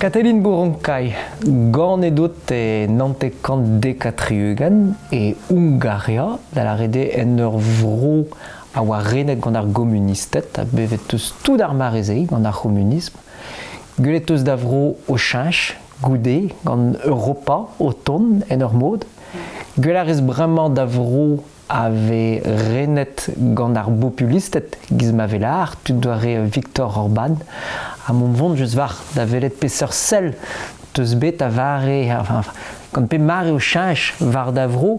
Katalin Boronkai, gant edot e nantekant dekatriugan e Hungaria, da la rede en ur vro a oa renet gant ar gomunistet, a bevet eus tout ar marezei gant ar communisme. Gulet eus da vro o chanch, goude, gant Europa, o ton, en ur mod. Guel arez bremañ da vro ave renet gant ar populistet giz ma velar, tud doare Viktor Orban, a mont vont just var da velet peseur sel teus bet a vare, gant pe mare o chanch var da vro,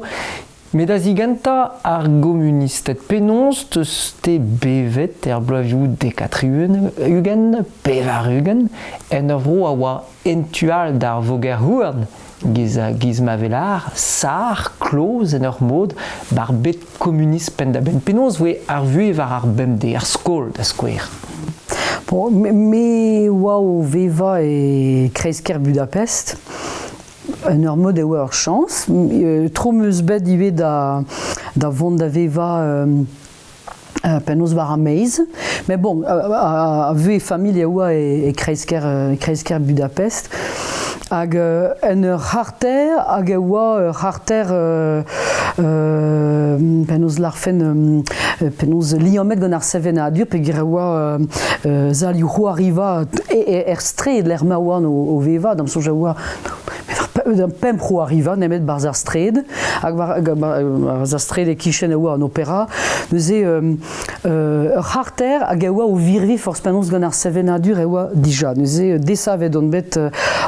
met da ziganta ar gomunistet penons teus te bevet bloavioù dekatriugen, pevarugen, en ur vro a oa entual d'ar voger houarn, giz ma velar, sar, kloz en ur mod, bar bet kommunist pen da ben. Penons voe ar vue var ar bemde, ar skol da skouer. Bon, me oa o veva e Kreizker Budapest, en ur mod e oa ur chans. Tro meus bet ive da vont da veva penaos war a meiz. Mais bon, a vue e familie oa e Kreizker Budapest. Hag en ur harter, hag e oa ur harter penaos larfen, penaos liamet gant ar sevenadur, pe gire oa zalioù ho arriva stred l'er ma oan o veva, dam soja oa pemp ho arriva, nemet barz ar stred, hag barz ar stred e kichen oa an opera, neuze ur harter hag e oa o virvi forz penaos gant ar sevenadur e oa dija, neuze desavet on bet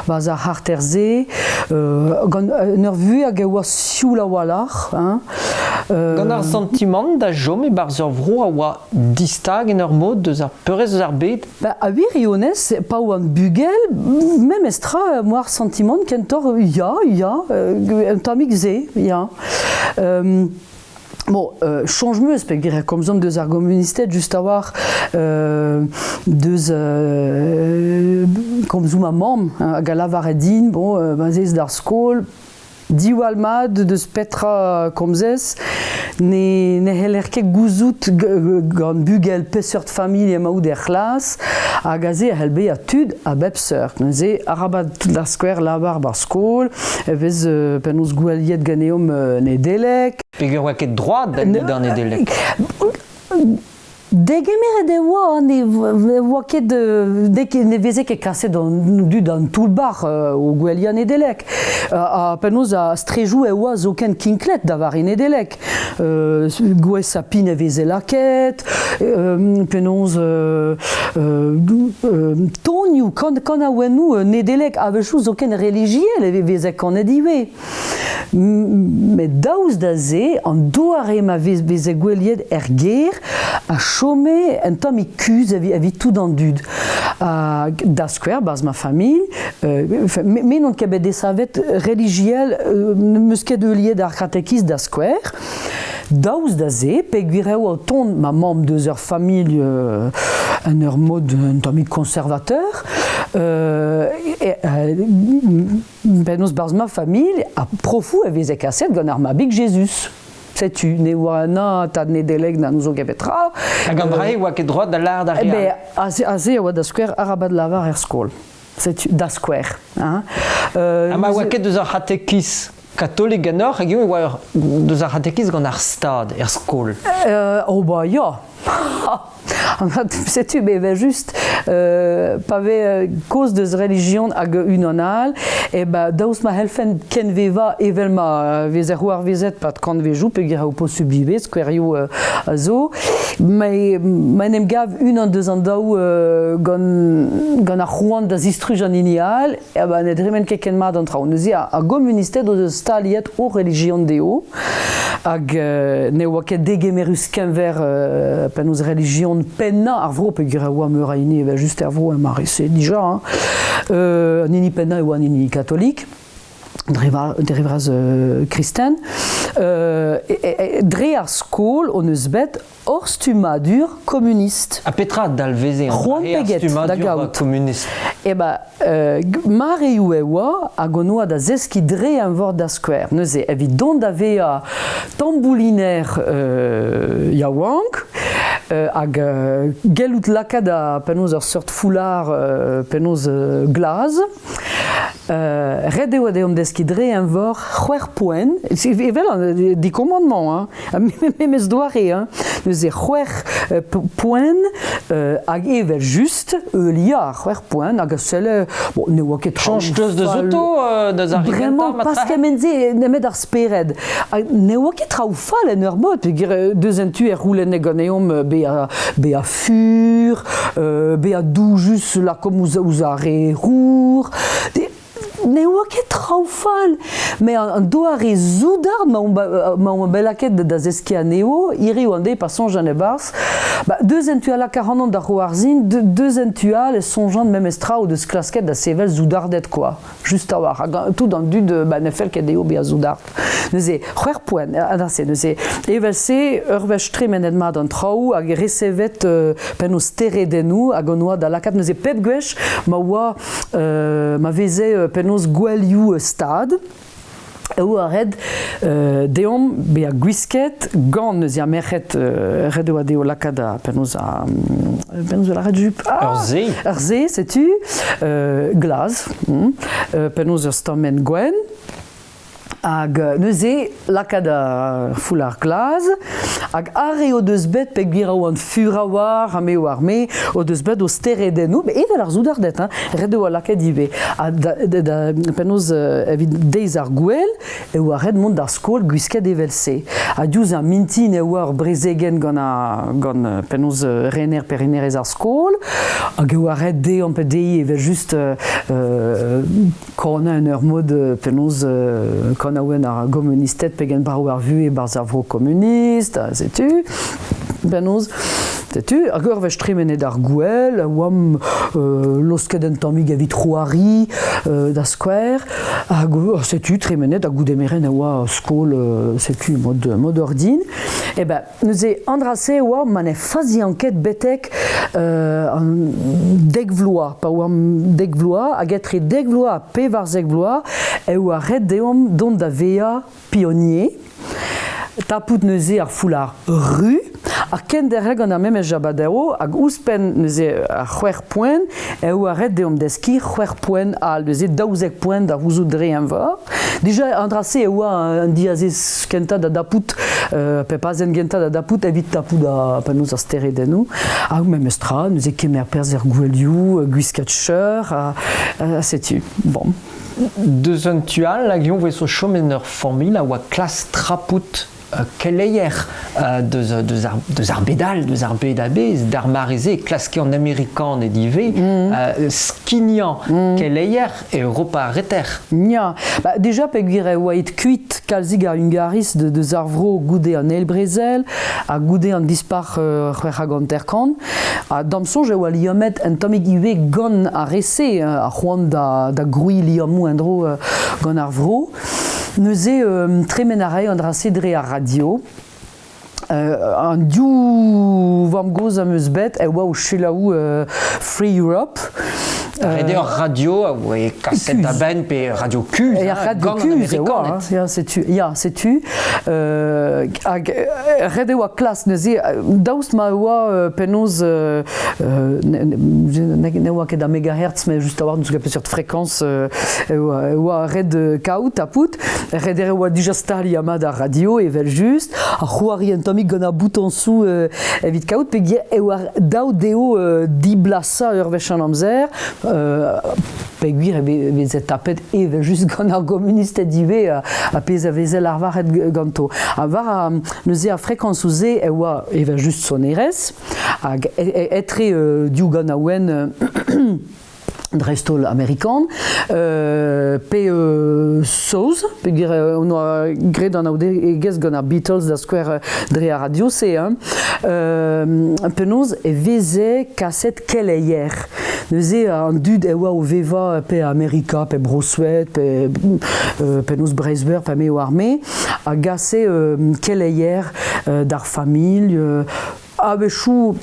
barz ar harter ze, gant en ur vue hag e oa sioul a walar, Gant ar sentiment da jom e barz ur vro a oa distag en ur mod deus ar peurez eus ar bet? A wir ionez, pa oa an bugel, mem estra moar sentiment kentor ya, un tamik ze, ya. Bon, change meus, pe gire komzom deus ar gomunistet just a war deus komzoum a mam, hag a lavar edin, bon, bazez d'ar skol, diwalmad deus petra komzez, ne heller ket gouzout gant bugel peseurt familh emaout er c'hlas, hag a ze a helbe a tud a bep seurt. Neuze arabat d'ar skouer lavar bar skol, vez penaos goualiet ganeom nedelek. Peogwir oa ket droad d'an nedelek. Degemer de oa, oa ket ne veze ket kaset dud an toulbar o gwelian edelek. A penaos a strejou e oa zo ken kinklet da var en edelek. Gwez a pin e veze laket, penaos tonioù, kan a ouenou nedelek a vechou zo ken religiel e veze kan ediwe. Met daouz da ze, an doare ma veze gweliet ger a chome en tamm e kuz evit tout an dud. Da skouer, barz ma familh, men on kebet desavet religiel, meus ket euliet ar katekiz da skouer, daouz da ze, pe gwireo o ton ma mam deus ur familh en ur mod un tammik konservateur, penaos barz ma familh a profou e veze kaset gant ar mabig Jesus. Setu, ne oa na tad nedelek na nouzo gabetra. Hag an brahe oa ket droad da lar da real. A ze oa da skouer arabat lavar er skol. Setu, da skouer. Ma oa ket deus ar hatekiz katolik ganor, hag eo oa deus ar hatekiz gant ar stad, er skol. Oh ba ya. Setu, be just pa ve koz deus religion hag unonal, e ba daouz ma helfen ken veva evel ma veze c'houar vezet pat kant vejou, pe gira o po subive, skouerioù a zo. Ma en gav an deus an daou gant ar c'houant da zistruj an inial, e ba ne dremen ket ken mat an traoù. Neuze a gomunistet o deus staliet o religion deo, hag ne oa ket degemerus kenver penaos religion penna ar vro, pe gira oa meur a ini evel just er vro marese dija. An ini penna eo an ini katolik, derivraz kristen. Dre ar skol on eus bet hor stumadur communiste. A petra dal veze an dre ar stumadur communiste. E ba, marioù e oa hag on oa da zeski dre an vord da skouer. Neuze, evit don da vea tambouliner yaouank, hag gelout lakad a penaos ur sort foulard penaos glaz. Red eo adeom deski dre en vor c'hwer poen, evel di commandement, mes doare, neuze c'hwer poen hag evel just lia c'hwer poen hag a selle, bon, ne oa ket Change de auto de Zariganta. Vraiment, parce que menze nemet ar spered. Ne oa ket traoufal en ur mod, deus en tu roulen e ganeom be a fur, be a doujus la kom ouz a re rour. Ne oa ket traoufal, me an doare zoudard ma on belaket da zeski aneo, iri oande pa sonjan e bars, deus en tu ala 40 ans da roarzin, deus en tu ala sonjan mem estra ou deus klasket da sevel zoudardet quoi, just a war, tout dans du de nefel ket eo be a zoudard. Neuze, c'hwer poen, adase, neuze, evel se ur vech tre menet mat an traou hag resevet pen o stere denou hag an oa da lakat, neuze pep gwech ma oa ma veze pen gwelioù stad. Eo a red deom be a gwisket gant neuze a merc'het red eo a deo lakad a penaos a la red jup. Ur ze, setu, glaz, penaos ur stammen gwen. Hag neuze lakad a foulard glaz, hag are o deus bet pe gwir an fur a war, ame o arme, o deus bet o stere denou, evel ar zoudardet, red eo a lakad ive. Da penaos evit deiz ar gwell, eo a red mont ar skol gwisket evel se. A diouz an mintin eo ar brezegen gant penaos rener perinerez ar skol, hag eo a red de an pe dei evel just kona en ur mod penaos kon aouen ar gomunistet pegen barou ar vu e bar zavro komunist, setu, penaos, setu, hag ur vech tremenet ar gwell, oam losket en tammig evit roari da skwer, hag setu tremenet hag goudemeren oa skol setu mod ordin. E neuze andrase oa man e fazi anket betek dek vloa, pa oam dek vloa, hag etre dek vloa a pe varzek vloa, eo a red deom dont da vea pionier, tapout neuze ar foulard ru, ar ken derreg an ar memes jabadero, hag ouspen neuze ar c'hwer poen, eo a red deom deski c'hwer poen al, neuze daouzek poen da ouzout dre en vor. Deja andrase eo an diazez kenta da dapout, pe pazen genta da dapout, evit tapout da penaos ar stere denou, hag memes tra, neuze kemer perz er gwelioù, gwisket cheur, setu, bon. Deus an tual, la glion voe so chomen ur famil a oa klas trapout keleier deus ar bedal, deus ar bedabez, d'ar marize, klaske en amerikan e dive, skignan keleier e Europa reter. Nia, deja pe gwir oa et kuit kalzig ar Hungariz deus ar vro goude an Elbrezel, a goude an dispar c'hwer hag an terkan, a damsonj oa liomet en tammig ive gant ar rese, a c'hoant da groui liamou en dro gant ar vro. Neuze tremen a ray an drase dre ar radio. An diou vam goz am eus bet, e oa o chelaou Free Europe. Rede ur radio, oe kaset da ben pe radio Q, radio Q, setu. Hag rede oa klas, neuze, daoust ma oa penaos, ne oa ket da megahertz, me just a war, nous gapet sur frekans, oa red kaout tapout, rede oa dija stali ama da radio, evel just, a c'hoari en tamik gant a bouton sou evit kaout, pe gir oa daou deo di blasa ur vechan amzer, pe gwir veze tapet evel just gant ar gomunistet dive a pez a vezel ar varet ganto. A var neuze a frekans ouze oa evel just sonerez, hag etre diou gant a ouen drestol amerikan, pe soz, pe on a gred an aude egez gant ar Beatles da skwer dre a radio se, penaos e veze kaset keleier. Neuze an dud oa o veva pe Amerika, pe Broswet, pe penaos Breisberg, pe me o arme, a gase keleier d'ar familh, a bechou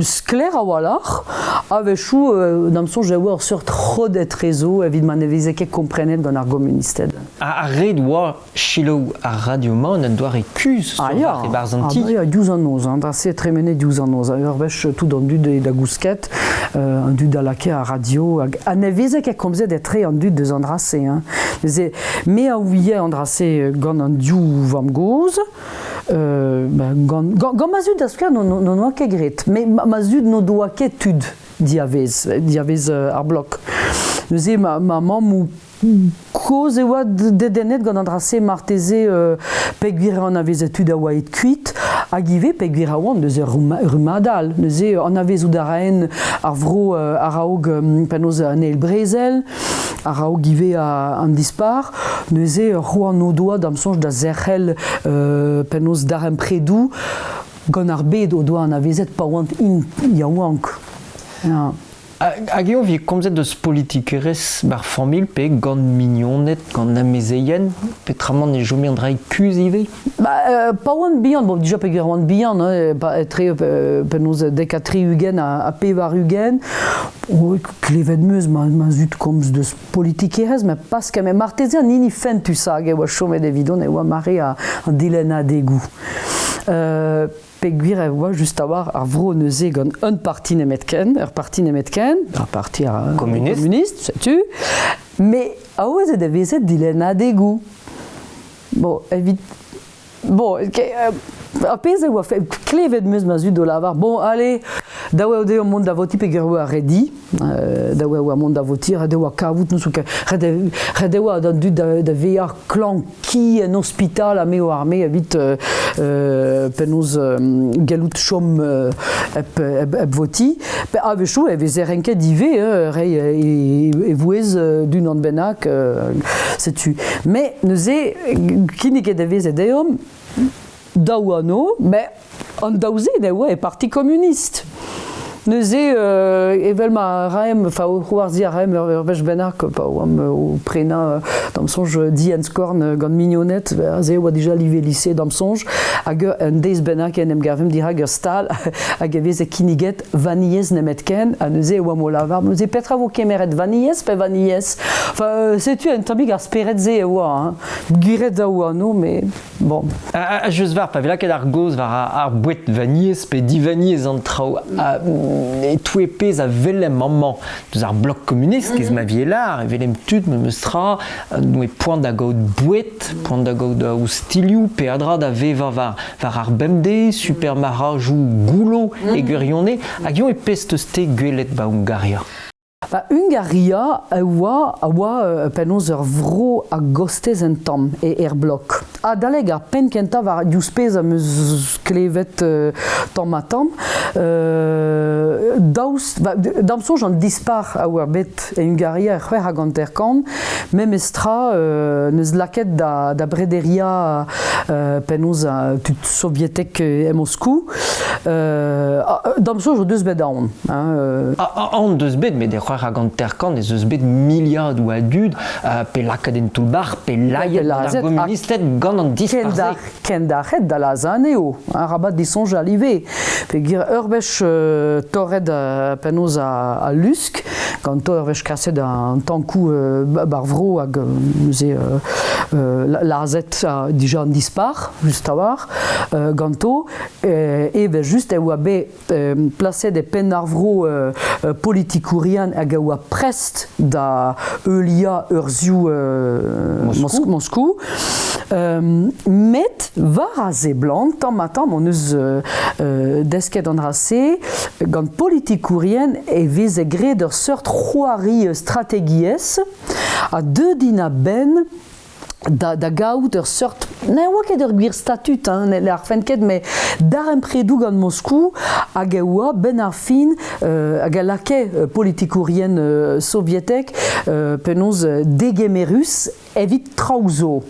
skler a walach, avec chou, dans son j'ai voir sur trop d'être réseau, évidemment, ne vise que comprenet gant ar gomunisted. A red war chilo a Radio Man doit récuse sur Ah, et barzanti. il y a 12 ans, c'est très mené 12 ans. Herbech tout dans du de la gousquette, un du de la à radio. A ne vise que comme ça d'être un du de andrassé. Mais a oublié andrassé gant un du vam goz. Gant mazud asker non oa ket gret, mais mazud no doa ket tud diavez ar blok. Neuze ma maman koz e oa dedenet gant andrase marteze peguire an avez tud a oa et kuit, hag ive peguire a oan neuze rumadal. Neuze an avez oud araen ar vro ar aog penoz neil brezel, ar aog ive an dispar, neuze c'hoant no doa dam sonj da zerc'hel penoz darem predou, gant ar bed o doa an avezet pa oant in yaouank. Ja. Hag eo vi komzet deus politikerez bar famil pe gant mignonnet, gant amezeien, petramant ne jomé an drai kuz ive? Pa oant bihan, bon, déjà pe ger oant bihan, etre penoz dekatri ugen a pevar ugen, klevet meus ma zut komz deus politikerez, mais pas que me martezian nini fentu sa, hag e oa chomet evidon e oa mare a dilena degou. Peguir e oa just a war ar vro neuze gant un parti nemetken, ar parti communiste, sais-tu, mais a oa zed e vezet dilena degou. Bon, evit... Bon, a pez e oa klevet meus ma zut do lavar. Bon, allez, da oa ode o mont da voti pe ger oa redi, da oa mont da voti, red oa kavout nous souk, red oa dan dud da vear klan ki en hospital a me o arme evit penoz galout chom ep voti, pe a vechou e veze renket dive, rei e vouez d'un an benak, sais-tu. Mais neuze, kinik e da veze deom, daouano, mais an daouze ne oa e parti communiste. Neuze evel ma raem, fa o c'hoarzi a raem ur vech bennak pa oam o prena dam sonj di en skorn gant mignonnet, ze oa deja live lycée dam sonj, hag un deiz bennak en em gavem dira ur stal, hag evez e kiniget vaniez nemet ken, a neuze oa mo lavar, neuze petra vo kemeret vaniez pe vaniez. Enfin, setu en tamig ar speret ze e oa, guret da oa no, mais bon. A jeus var, pa vela ket ar goz var ar bouet vaniez pe di vaniez an trao, et tout épais a velem maman deus ar blok communiste kez ma vielar, e velem tud me meustra nou e poant da gaout bouet, poant da gaout ou stiliou, pe adra da veva var ar bemde, super marajou goulo e gwirionne, hag eo e pez teus te gwelet ba Hungaria. Hungaria a oa penoz ur vro a gostez en tam e blok. A daleg ar pen kenta var diouz pez a meus klevet tam a tam. Dam sonj an dispar a oa bet e Hungaria c'hwer a ganterkan, me mestra neus laket da brederia penoz tut sovietek e Moscou. Dam sonj o deus bet a on. An deus bet, me de c'hwer a ganterkan ez eus bet miliad ou adud pe lakaden toulbar, pe laiet da gomunistet gant an disparze. Ken da red da la zaneo, rabat disonj a live. Pe gir urbech torred penoz a lusk, gant urbech kaset an tankou bar vro hag neuze lazet dija an dispar, just a war, ganto, e just e oa be placet e pen ar vro politikourian hag a oa prest da eulia ur ziou Moscou. Met var a ze blant, tam a tam on eus desket an rase, gant politikourien e vez e gred ur seurt c'hoari strategiez, a deud din a ben da gaout ur seurt, ne oa ket ur gwir statut, ar fenket, me dar empredou gant Moscou, hag e oa ben ar fin, hag a lake politikourien sovietek, penoz degemerus evit traozo.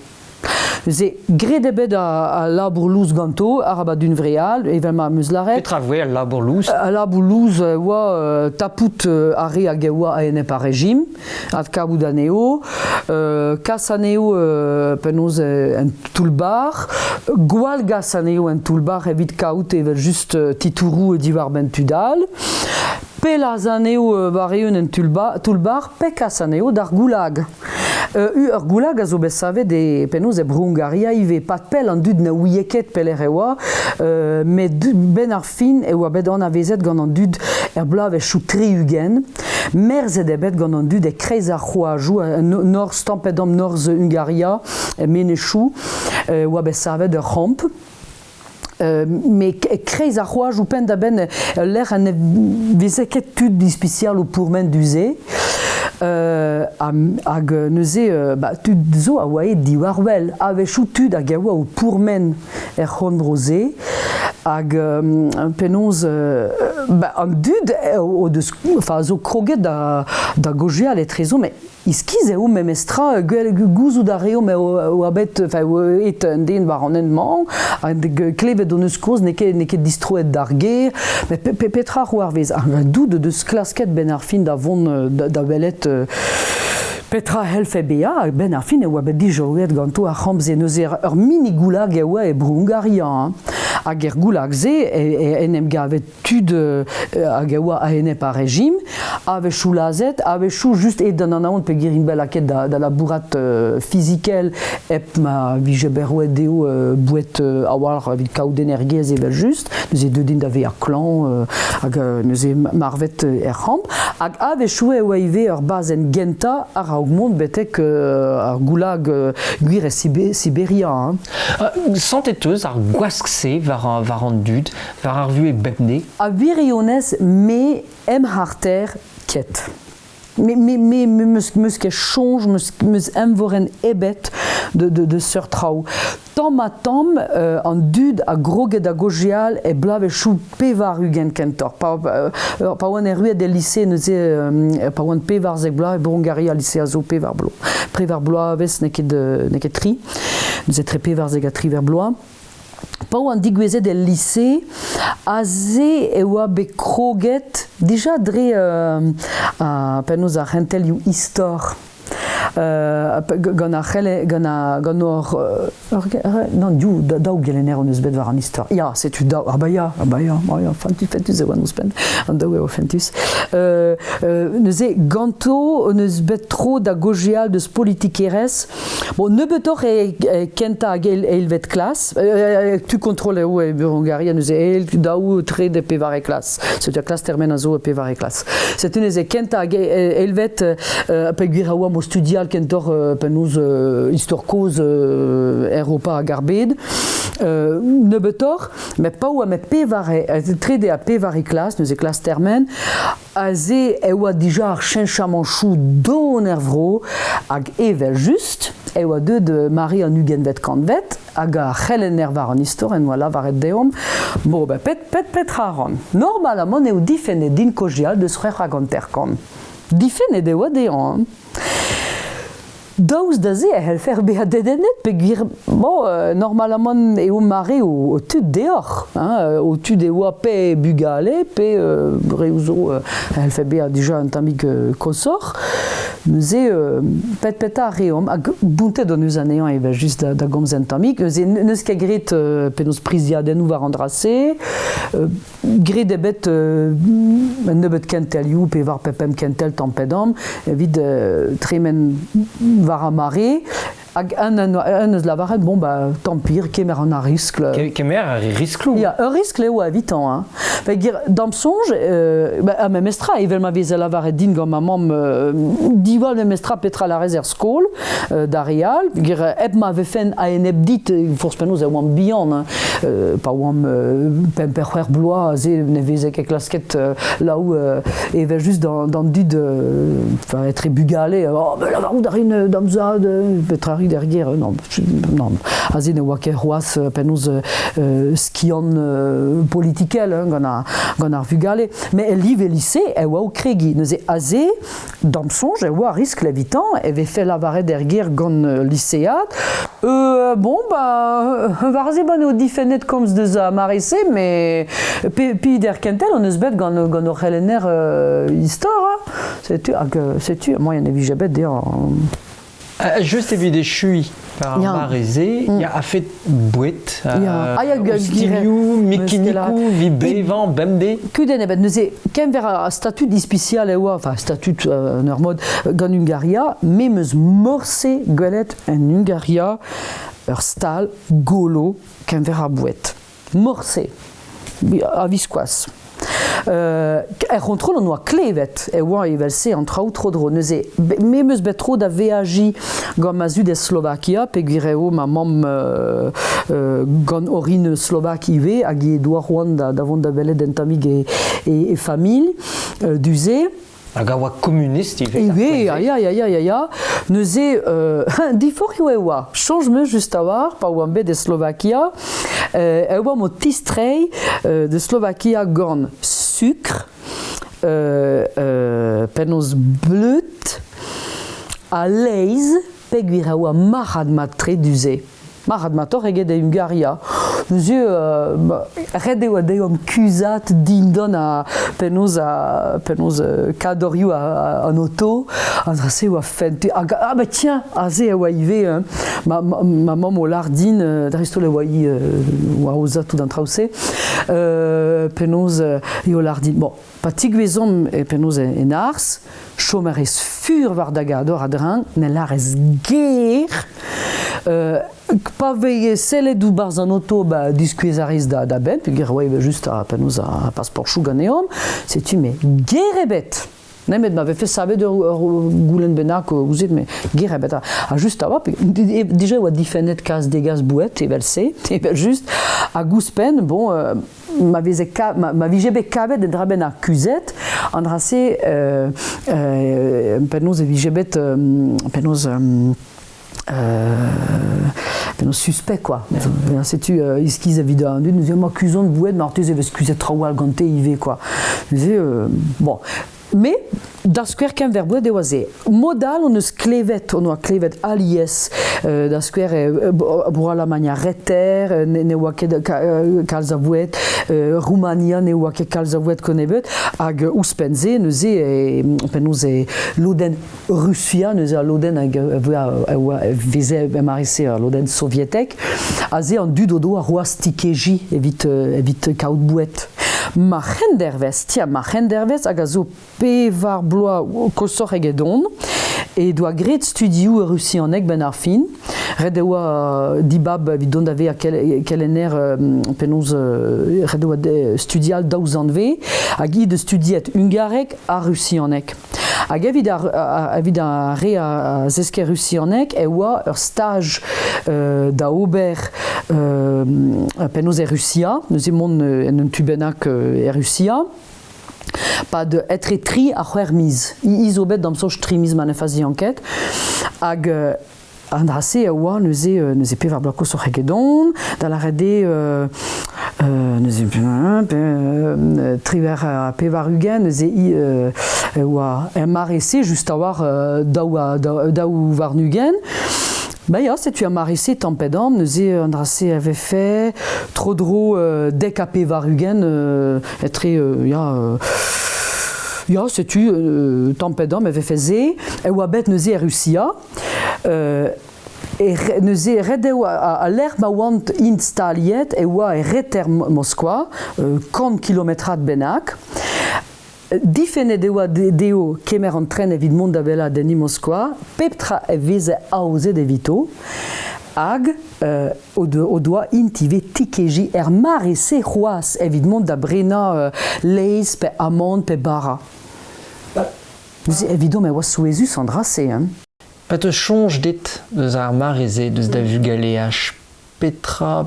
Ze gredebet a labour louz ganto, arabat d'une vreal, evelma meus laret. Petra voe al labour louz. A labour louz oa tapout are hag oa a ene par régime, ad kabout aneo, kas aneo penoz en toulbar, gwal gas aneo en toulbar evit kaout evel just titourou diwar ben tudal, pelaz aneo vareun en toulbar, pekas aneo dar goulag. Ur goulag a zo bez savet penoz e Brungaria ive pat pel an dud na ouieket peler ewa, met ben ar fin e oa bet an avezet gant an dud blav e chou triugen, merzet e bet gant an dud e kreiz ar c'hoajou, nor stampedam norz Hungaria, menechou, oa bez savet ur ramp. Mais kreiz ar c'hoajou pen da ben l'air an vezeket tud dispicial o pourmen d'uze, hag neuze tud zo a oa e diwar wel, avechou tud hag a oa o pourmen c'hon broze, hag penoz an dud zo kroget da gojeal e trezo, mais iskiz eo memestra gouzout da reo me o abet et un den war an enman, klevet o neus koz neket distroet d'ar ger, mais petra c'hoar vez an doud deus klasket ben ar fin da vont da welet petra helf bea ben ar fin e oa bet dijoet ganto ar c'hamze neuze ur mini goulag e oa e Brungaria, hag er goulag ze enem gavet tud hag e oa a ene par régime, avechou lazet, avechou just et dan an aont pe girin bel aket da labourat fizikel ep ma vije berouet deo bouet a war vit kaout energiez evel just, neuze deudin da ve ar klan, hag neuze marvet er ramp, hag avechou e oa ive ur bazen genta ar augmont betek ar goulag gwir e Siberia. Santeteuz ar gwaskse var an dud, var ar vu e bepne. A virionez me em harter ket. Mais meus ket change, meus emvoren ebet de seur trao. Tam a tam an dud a groget a gojeal e blave chou pevar ugen kentor. Pa oan e ruet de lycée neuze pa oan pevar zeg bla e Brungaria lycée a zo pevar blo. Prevar bloa aves neket tri. Neuze tre pevar zeg a tri ver bloa. Pa oan digwezet del lycée a ze e oa be kroget deja dre penoz ar rentel you istor. Gant non, diou, daou gelener on eus bet war an istor. Ya, setu daou, fentus e oan eus pen, an daou eo fentus. Neuze ganto, neus bet tro da gojeal deus politik erez. Bon, ne betor e kenta hag elvet klas, tu kontrol eo e Brungaria, neuze daou tre de pevar e klas. Setu a klas termen a zo e pevar e klas. Setu neuze kenta hag elvet pe gwir a oa mo studial kentor penoz istorkoz Europa a garbed, ne betor, me pa oa me pevare, trede a pevare klas, neuze klas termen, a ze e oa dija ar chenchaman chou don er vro, hag evel just, e oa deud mari an ugen vet kant vet, hag a c'hellen er var an istor, en oa lavaret deom, bo, pet raran. Normalamon eo difene din kojial deus c'hwer hag an terkan. Difene de oa deom, daouz da ze a helfer beha dedenet pe gwir normalamon eo mare o tud deoc'h, o tud e oa pe bugale, pe reouzo helfer beha deja un tamik kosor, neuze pet a reom, hag buntet an eus anean eva just da gomz un tamik, neus ket gret penaos priziadennoù war an drase, gret ebet nebet kentel you pe war pepem kentel tampedam, evit tremen var a mare, hag un eus lavaret, bon, tampir, kemer an a riskl. Kemer a risklou. Ya, ur riskl eo a evitan. Dam sonj, a memestra, evel ma vez a lavaret din gant ma mam diwal memestra petra la rezer skol, da real, eb ma vefen a en eb dit, forz penoz a oam bihan, pa oam pemper c'hwer bloa, ze ne vezek e klasket laou evel just dan dud etre bugale, lavarout a rin damzad, petra Paris derrière, non, azé ne oa ket c'hoaz penaos skiant politikel, gant ar vugale. Mais el liv e lycée, e oa o kregi. Neuze azé, damsonj, e oa risk levitan, e ve fe lavaret derrière gant lycéat. Bon, varze ban eo difennet komz deus a marese, mais pi der kentel, on eus bet gant o c'helenner histoire. Sais-tu, moi, il y en a vu jamais d'ailleurs. Juste éviter chui par Marézé, il y a fait bouet, Stiliou, Mikinikou, Vibevan, Bemde. Kuden ebet, neuze, ken ver a statut dispicial e oa, enfin statut ur mod gant Hungaria, me meus morse gwelet en Hungaria ur stal golo ken ver a bouet. Morse, a viskoaz. Contrôle on oa klevet e oa evelse an traoù tro-dro neuze me meus bet tro da veaji gant ma zud e Slovakia pe gwireo ma mam gant orin Slovak ive hag e doa roan da vont da belet dentamig e familh duze. Hag a oa communist ive. Ya. Neuze, diforioù e oa. Change meus just a war, pa oa bet de Slovakia. E oa mo tistrei de Slovakia gant sucre, penaos bleut, a leiz, pe gwireo a marad mat tre duze. Marad mator eget e Hungaria. Neuze, red eo a deom kuzat dindon a penaos kadorioù an auto, an drase oa fent. Tiens, aze e oa ive, ma mam o lardin, dristol e oa i oa oza tout an traouse, penaos e o lardin. Bon, pa tigvezom e penaos en ars, chomer ez fur war da gador a drin, ne larez ger, pa veie sellet ou barz an auto diskuez ariz da ben, pe ger oa just a penaos a pasport chou gant eom, setu me ger ebet. Nemet m'avait fait savet de goulen benak ouzet, mais ger ebet a just a oa, déjà oa difennet kaz degaz bouet, evel se, evel just, a gouspen, bon, ma vije bet kavet de draben a kuzet, an drase penaos e vije bet penaos suspect quoi. Sais-tu iskiz evida nous viens accusant de bouet martez eves kuzet trawal gante ive quoi. Bon. Mais da skwer ken ver bouet de oaze. Modal on eus klevet, on oa klevet alies da skwer bourra la mania retter, ne oa ket kalz a bouet, Roumania ne oa ket kalz a bouet konebet, hag ouspenze neuze penaos e loden Russia, neuze a loden hag veze emarise a loden sovietek, aze an dud odo a roaz tikeji evit kaout bouet. Ma c'hendervez, hag a zo pe var bloa kosor egedon, e doa gret studioù Russianek ben ar fin, red oa dibab vidon dave a kelenner penaos red oa studial daouzan ve, hag i de studiet hungarek a Russianek. Hag evit a re a zesker Russianek e oa ur stage da ober penaos e Russia, neuze mont en un tubenak e Russia, pa de etre tri a c'hwer miz. Izo bet damsoch tri miz man e fazi enquête, hag an drase e oa neuze pe var blako so c'hegedon, da la rede neuze tri ver a pe var ugen, neuze oa marese just a war daou var nugen. Ya, setu a marese tampedam, neuze an drase ave fe tro-dro dek a pe var ugen etre, ya, setu tampedam ave fe ze, e oa bet neuze e Russia, neuze red eo a l'er ma oant instaliet e oa e reter Moskwa, 40 kilometrat benak, difennet deoa deo kemer an tren evit mont da bella deni Moskwa, peptra e veze aozet evito, hag o doa intive tikeji marese c'hoaz evit mont da brena leiz pe amant pe bara. Evidon me oa souezus an drase, hein. Pa te chanj dit eus ar marese deus da vugaleach petra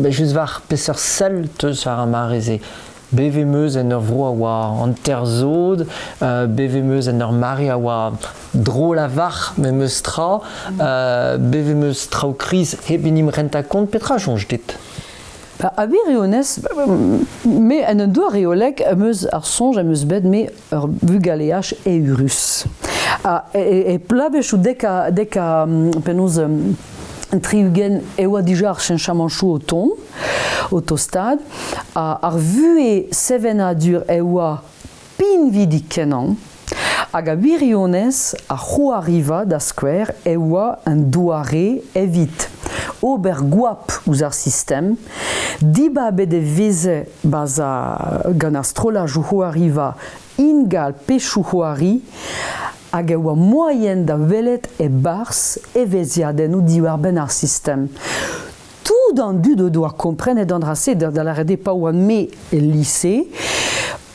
just var peseur sel teus ar marese. bevemeus en ur vro a oa anterzod, bevemeus en ur mari a oa dro la var me meus tra, bevemeus trao kriz hebenim renta kont, petra jonge dit? A virionez, me en un doa reolek meus ar sonj a meus bet me ur bugaleach e urus. E plavech ou dek a penoz triugen e oa dija ar chenchamanchou o ton, o tostad, ar vue sevenadur e oa pin vidik kenan, hag a virionez a c'hoariva da skwer e oa un doare evit. Ober gwap ouz ar sistem, diba bet e veze baza gant ar strolaj o c'hoariva ingal pechou c'hoari, hag e oa moyen da welet e bars e veziaden ou diwar ben ar sistem. Tout an dud o doa kompren et an drase da la rede pa oan me e lycée,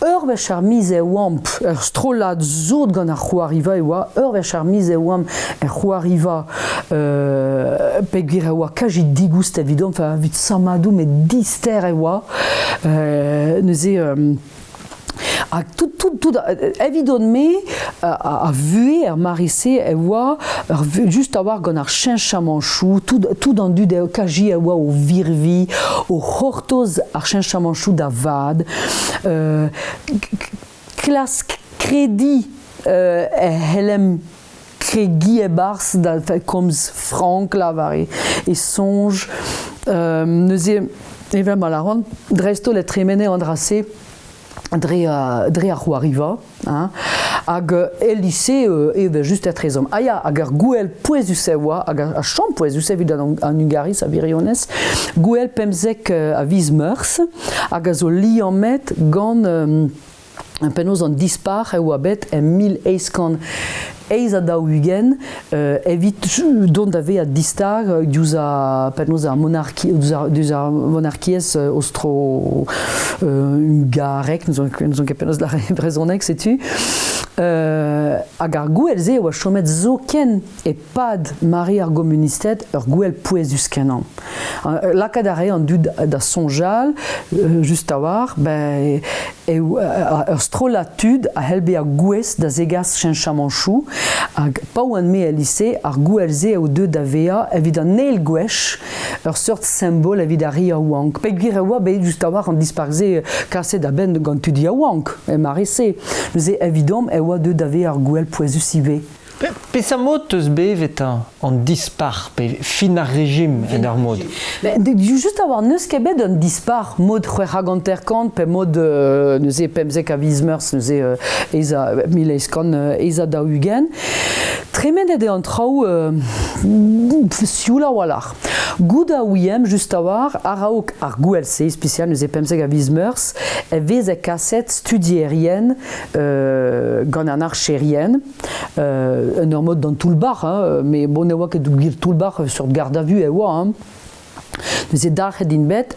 ur vech ar miz e oamp, ur strolad zot gant ar c'hoariva e oa, ur vech ar miz e oamp e c'hoariva pe gwir e oa kajit digoust evidom, fa vit samadou me dister e oa, neuze... tout évidemment me a vu ar marise e oa just a war gant ar chenchamanchou tout an dud e kaji e oa o virvi o c'hortoz ar chenchamanchou da vad klas kredi e helem kregi e bars da komz frank la var e sonj neuze even mal a ran dresto le tremene an drase dre ar c'hoariva, hag e lycée e just etre ezom. Aya, hag ar gouel pouezus e oa, hag ar chom pouezus evit an Ungaris, a virionez, gouel pemzek a viz meurs, hag a zo li an met gant un penoz an dispar e oa bet e 1000 eiskan eiz a daou ugen, evit dont ave a distar diouz a penoz a monarki, diouz a monarkiez ostro ungarek, nous on ket penoz la brezonek, setu, hag ar gouel ze oa chomet zoken e pad mari ar gomunistet ur gouel pouezus kenan. Lakad are an dud da sonjal, just a war, ur strolatud a helbe a gouez da zegas chenchamanchou, hag pa oan me e lycée ar gouel ze o deud da vea evit an neil gwech ur sort symbol evit a ri a oank. Pe gwir e oa just a war an disparze kaset a ben gant tudi a oank, e marese. Neuze evidom e oa deud da vea ar gouel pouezus ive. Pe sa mod teus bevet an dispar, pe fin ar rejim en ar mod? Just a war neus kebet an dispar mod c'hwer haganter kant, pe mod neuze pemzek a vizmeurs, neuze eza mileiskan eza da ugen. Tremenet e an trao sioula walar. Gouda ouiem just a war araok ar gouel se, spesial neuze pemzek a vizmeurs, e vez e kaset studierien gant an archerien, un ur mod dans tout le bar, mais bon, ne oa ket gir tout le bar sur garde à vue e oa. Neuze darc'het din bet.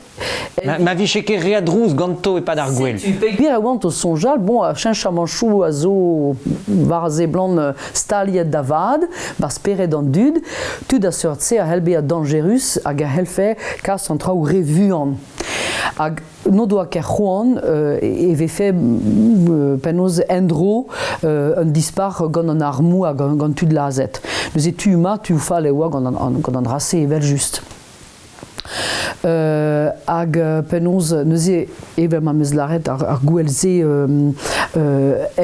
Ma viche ket readrouz ganto e pad ar gouel. Bir e oant o sonjal, bon, a chenchamanchou a zo varze blan staliet da vad, bar speret an dud, tud a seurtse a helbe a dangerus hag a helfe kas an trao revuan. Hag no doa ker c'hoan e vefe penoz endro un dispar gant an armou hag gant tud lazet. Neuze tu ma tu fal e oa gant an drase evel just. Hag penoz neuze evel ma meus laret ar gouel ze e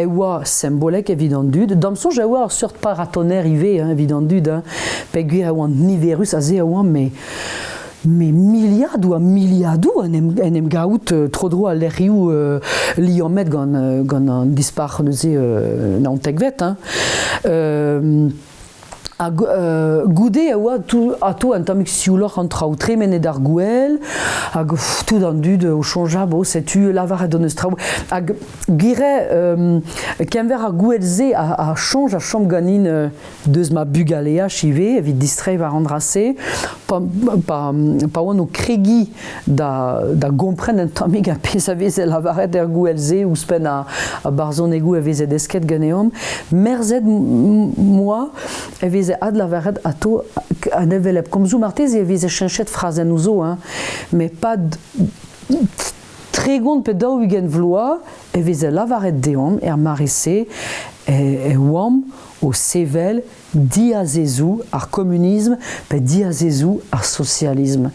oa symbolek evit an dud. Damsonj e oa ar sort paratoner ive evit an dud. Pe gwir e oa niverus a ze e oa me miliadou en em gaout tro dro a lerioù li an met gant an dispar neuze naontek vet. Goude e oa ato an tamik siouloc'h an traoù tremenet ar gouel, hag tout an dud o chonja, bo, setu lavar e don eus traoù. Hag gire kenver ar gouel ze a chonj a chom ganin deus ma bugalea chive, evit distreiv ar an drase, pa oan o kregi da gompren en tamik a pez a veze lavaret er gouel ze ouzpen a barzonegou e veze desket ganeom. Merzet moa e veze ad lavaret ato an evelep. Kom zo martez e veze chenchet frazen ouzo, mais pas tregon pe daougen vloa, e veze lavaret deom, marisse, e oam o sevel diazezou ar communisme, pe diazezou ar socialisme.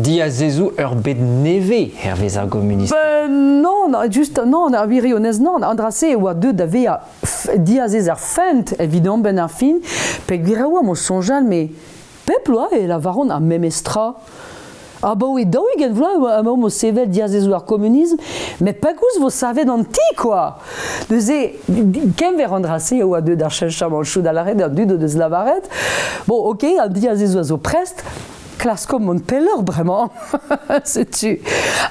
Diazezou ur bet neve hervez ar communiste. Non, a virionez non, andrase e oa deud da ve a diazez ar fent, evident ben ar fin, pe gira oam o sonjal, me peploa e lavaron a memestra. Ah bah oui, daougen vloa o sevel diazezou ar communisme, mais pegouz vo savet an ti, quoi. Neuze, ken ver andrase oa deud ar chenchamanchou da la red, an dud o deus lavaret. Bon, ok, an diazezou a zo prest, klas kom mon peller, vraiment. Sais-tu.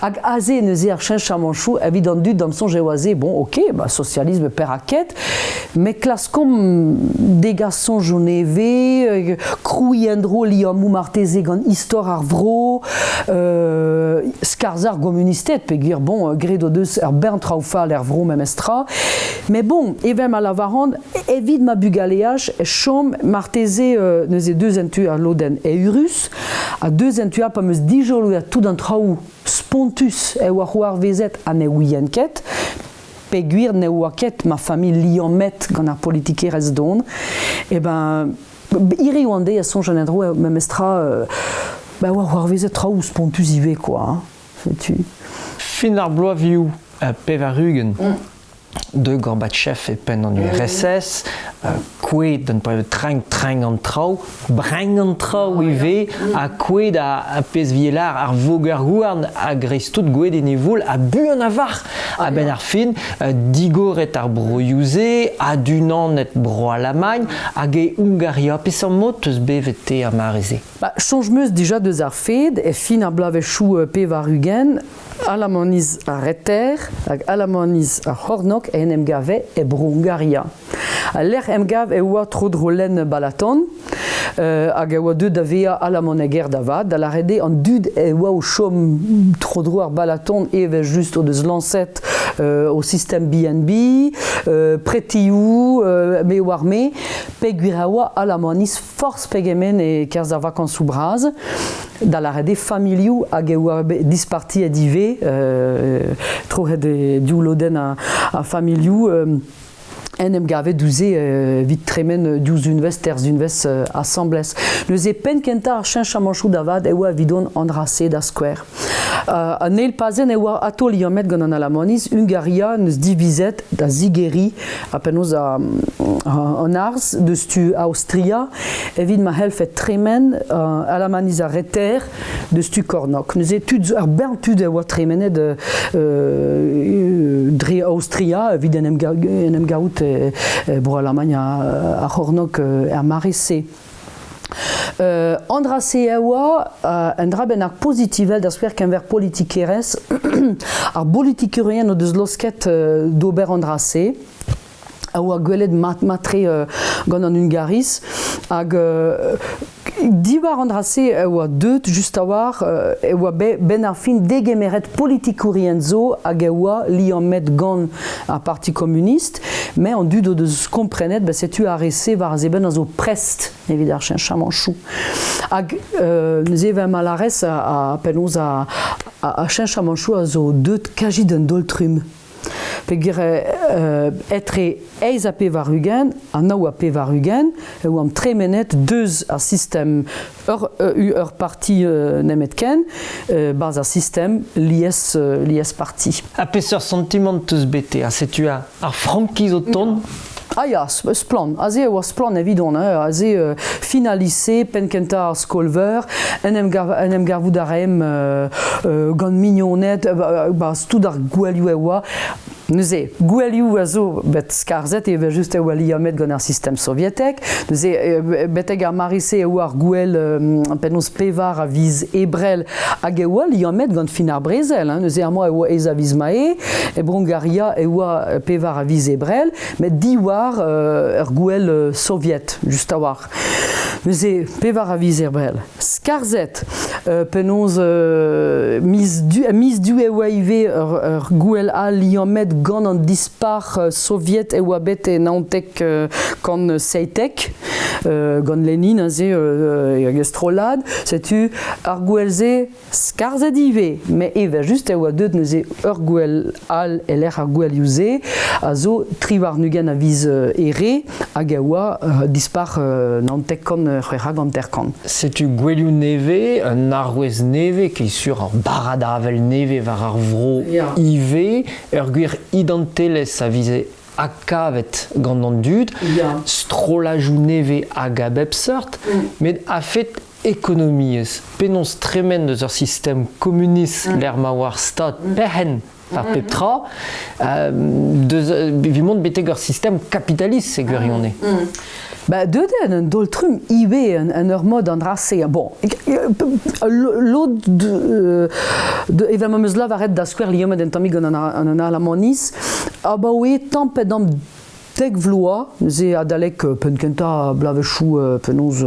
Hag aze neuze ar chenchamanchou, evident dud d'am sonje oaze, bon, ok, bah, socialisme per aket, mais klas kom dega sonjo neve, krouiendro li an mou marteze gant histoire ar vro, skarzar gomunistet, pe gir, bon, gredo deus ar bern traoufal ar vro memestra, mais bon, evem a lavarand, evid ma bugaleach, chom marteze neuze deus entu ar loden e urus, a deus entu a pa meus dijolou a tout an traou spontus e oa c'hoar vezet a ne ouienket, pe gwir ne oa ket ma famille liamet gant ar politikerez don, e ben, iri oande a son janedro memestra, bah oa c'hoar vezet traou spontus ive, quoi, sais-tu. Fin ar bloa viou pevarugen de Gorbatchev e pen an URSS, kouet d'un poev treng an trao, breng an trao ive, a kouet a pez vielar ar voger gouarn a greiz tout gouet en evoul a bu an avar a ben ar fin, digoret ar broiouze, a dunan et bro Allemagne, hag e Hungaria, peseurt mot eus bevet te ar mareze. Change meus dija deus ar fed, e fin ar blavechou pevarugen, alamaniz a reter, hag alamaniz a hornok, e en emgave e bro Hungaria. L'er emgav e oa tro drolen balaton, hag e oa deud da vea alamon e ger davad, da la rede an dud e oa o chom tro dro ar balaton eve just o deus lancet au système BNB, pretiou, me war me, pe gwir a oa alamaniz force pegemen e kerz ar vakans sou braz, da la rede familiou hag e oa disparti e dive, tro red diouloden a familiou, en em gave douze vit tremen diouz unvez terz unvez assemblez. Neuze pen kenta ar chenchamanchou davad e oa vidon andrase da skwer. Neil pazen e oa atol iomet gant an alamaniz, Hungaria neus divizet da zigeri apenoz an arz deus tu Austria, evit ma helfet tremen alamaniz a reter deus tu Kornok. Neuze ar bern tud e oa tremenet dre Austria, evit en em gaout bro Allemagne a Hornok ar marisse. Andrase e oa en dra ben ar pozitivel da sper kenver politikerez ar politikerien o deus losket d'ober andrase a oa gwelet matre gant an Hungariz hag diwar andrase e oa deut just a war e oa ben ar fin degemeret politikourien zo hag e oa li an met gant a parti communiste, mais an dud o deus komprenet setu a rese war zeben a zo prest evit ar chenchamanchou. Hag neus evem a larez a penoz a chenchamanchou a zo deut kajit un doltrum. Pe gire etre eiz a pevarugen, an a oa pevarugen, e oam tremenet deus ar system ur parti nemet ken, baz ar system lies parti. A peseurt sentiment eus bete, a setu ar frankiz o ton? Ah ya, splan. Aze e oa splan evidon, aze finalise, penkenta ar skolver, en em garvoud ar em gant mignonet, tout ar gouelioù e oa. Neuze, gouelioù a zo bet skarzet e just e oa liamet gant ar system sovietek. Neuze, beteg ar marisse e oa ar gouel penoz pevar a viz ebrel hag e oa liamet gant fin ar brezel. Neuze, ar moa e oa ez a viz mae, e Hungaria e oa pevar a viz ebrel, met diwar ur gouel soviet, just a war. Nous est pevar a viserbel. Skarzet, penons mis du e waive gouel a liomet gant an dispar soviet e wabet e naontek kan seitek, gant Lenin, gestrolad, sais-tu, ar gouelze skarzet ive, mais eve juste e oa deud neuze ur gouel al e l'air ar gouel youze, a zo trivar nugen a viz ere, hag e oa dispar naontek kan c'hwera gant terkan. C'est-tu gwelioù neve, un arwez neve, qui sur un barad avel neve var ar vro ive, ur gwir idanteles a vize akavet gant an dud, strolajou neve hag a bep sort, mais a fet économies. Penons tremen de leur système communiste, l'air ma war stat pehen par Petra, vimont bete leur système capitaliste, c'est guerionné. Bah, deuden, un doltrum ibe, un ur mod an drase. Bon, l'autre évidemment meus lavaret da square liomet en tamig an alamoniz, a ba oe tampet am tek vloa, ze adalek penkenta blavechou penons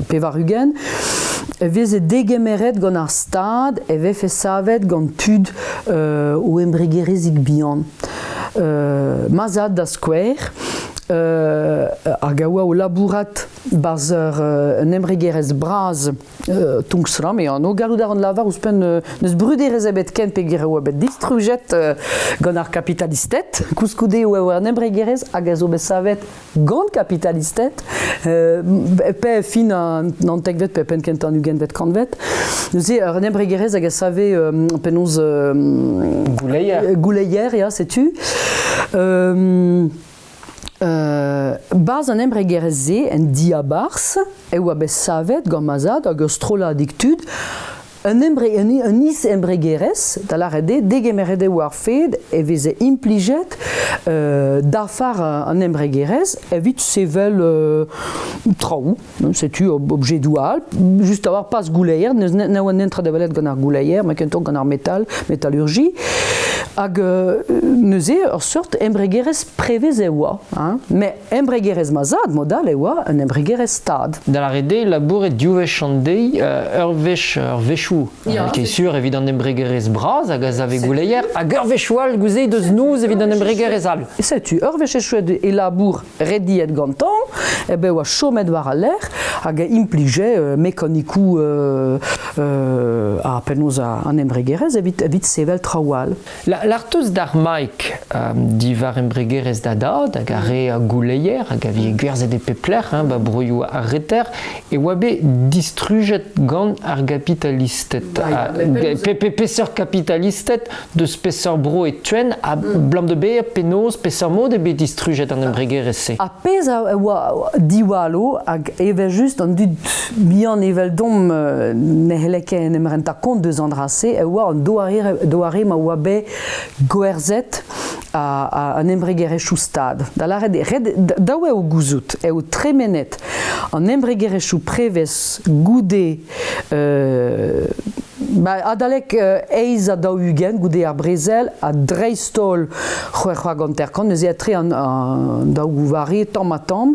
pevarugen, vez e degemeret gant ar stad, e vez fe savet gant tud o embregerezik bihan. Mazad da square, hag a oa o labourat baz un embregerez braz tungsra, me an o galou an lavar ouz pen neus bruderez ebet ken pe gire oa bet distrujet gant ar kapitalistet, kouskoude oa an embregerez hag a zo bet savet gant kapitalistet, pe fin an tekvet pe pen kent an ugen vet kanvet, neuze ar embregerez hag a save penons gouleier, ya, sais-tu. Baz an embregerez ze en diabars, e oa bez savet gant mazad hag ur strola dik tud, un is embregerez, da la rede, degemerede war fed, e veze impliget dafar an embregerez, evit sevel traoù, setu objet dual, just avoir pas gouleier, ne oa nentra de valet gant ar gouleier, ma kenton gant ar metallurgie, hag neuze ur sort embregerez prevez e oa, mais embregerez mazad modal e oa un embregerez stad. Da la rede, labour et diuvech an dei, ur vechou, qui est sûr évidemment embregerez braz, hag a zave gouleier, hag ur vechoual gouzei deus nouz évidemment embregerez al. Sais-tu, ur vechouet e labour rediet gantan, e be oa chomet war a l'air, hag a implije mekanikou a pennoz an embregerez evit sevel traoal. L'arteus d'ar maik divar embregerez da dad, hag a re a gouleier, hag a vie gwerzet e pepler, ba brouillou a reter, e oa be distrujet gant ar kapitalistet. Peseur kapitalistet de spesseur bro et tuen a blam de be, penos, peseur mod e be distrujet an embregerez se. A pez a oa diwalo hag eve just an dud bihan evel dom ne heleke en emrenta kont deus an drase, e oa an doare ma oa be gwerzet an embregerezhou stad. Da la rede, da oa o gouzout, e o tremenet an embregerezhou prevez goude adalek eiz a daou ugen, goude ar brezel, a dreistol c'hwec'hwa gant terkan, neuze a tre an daou gouvari, tamm a tamm,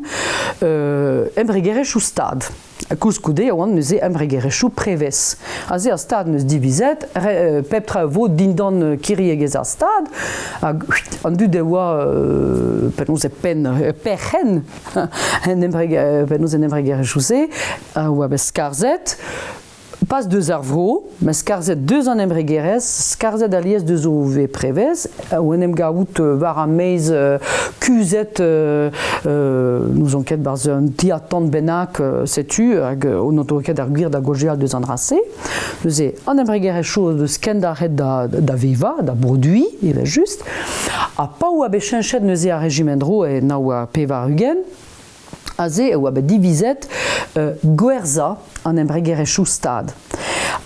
embregerezhou stad. Kouskoude a oan neuze embregerezhou prevez. A ze a stad neus divizet, pep tra vo dindan kiri egez a stad, hag an dud e oa pennoz e perchen pennoz en embregerezhou se, a oa bez skarzet, pas deus ar vro, mais skarzet deus an embregerez, skarzet alies deus o ve prevez, ou en em gaout war a meiz kuzet nous on ket barz un tiatan benak setu, hag o noto ket ar gwir da gojeal deus an drase, neuze an embregerez chou deus ken da red da veva, da brodui, il est juste, a pa oa be chenchet neuze a regimendro e na oa pevar ugen, a ze oa be divizet gwerza an embregerezhou stad.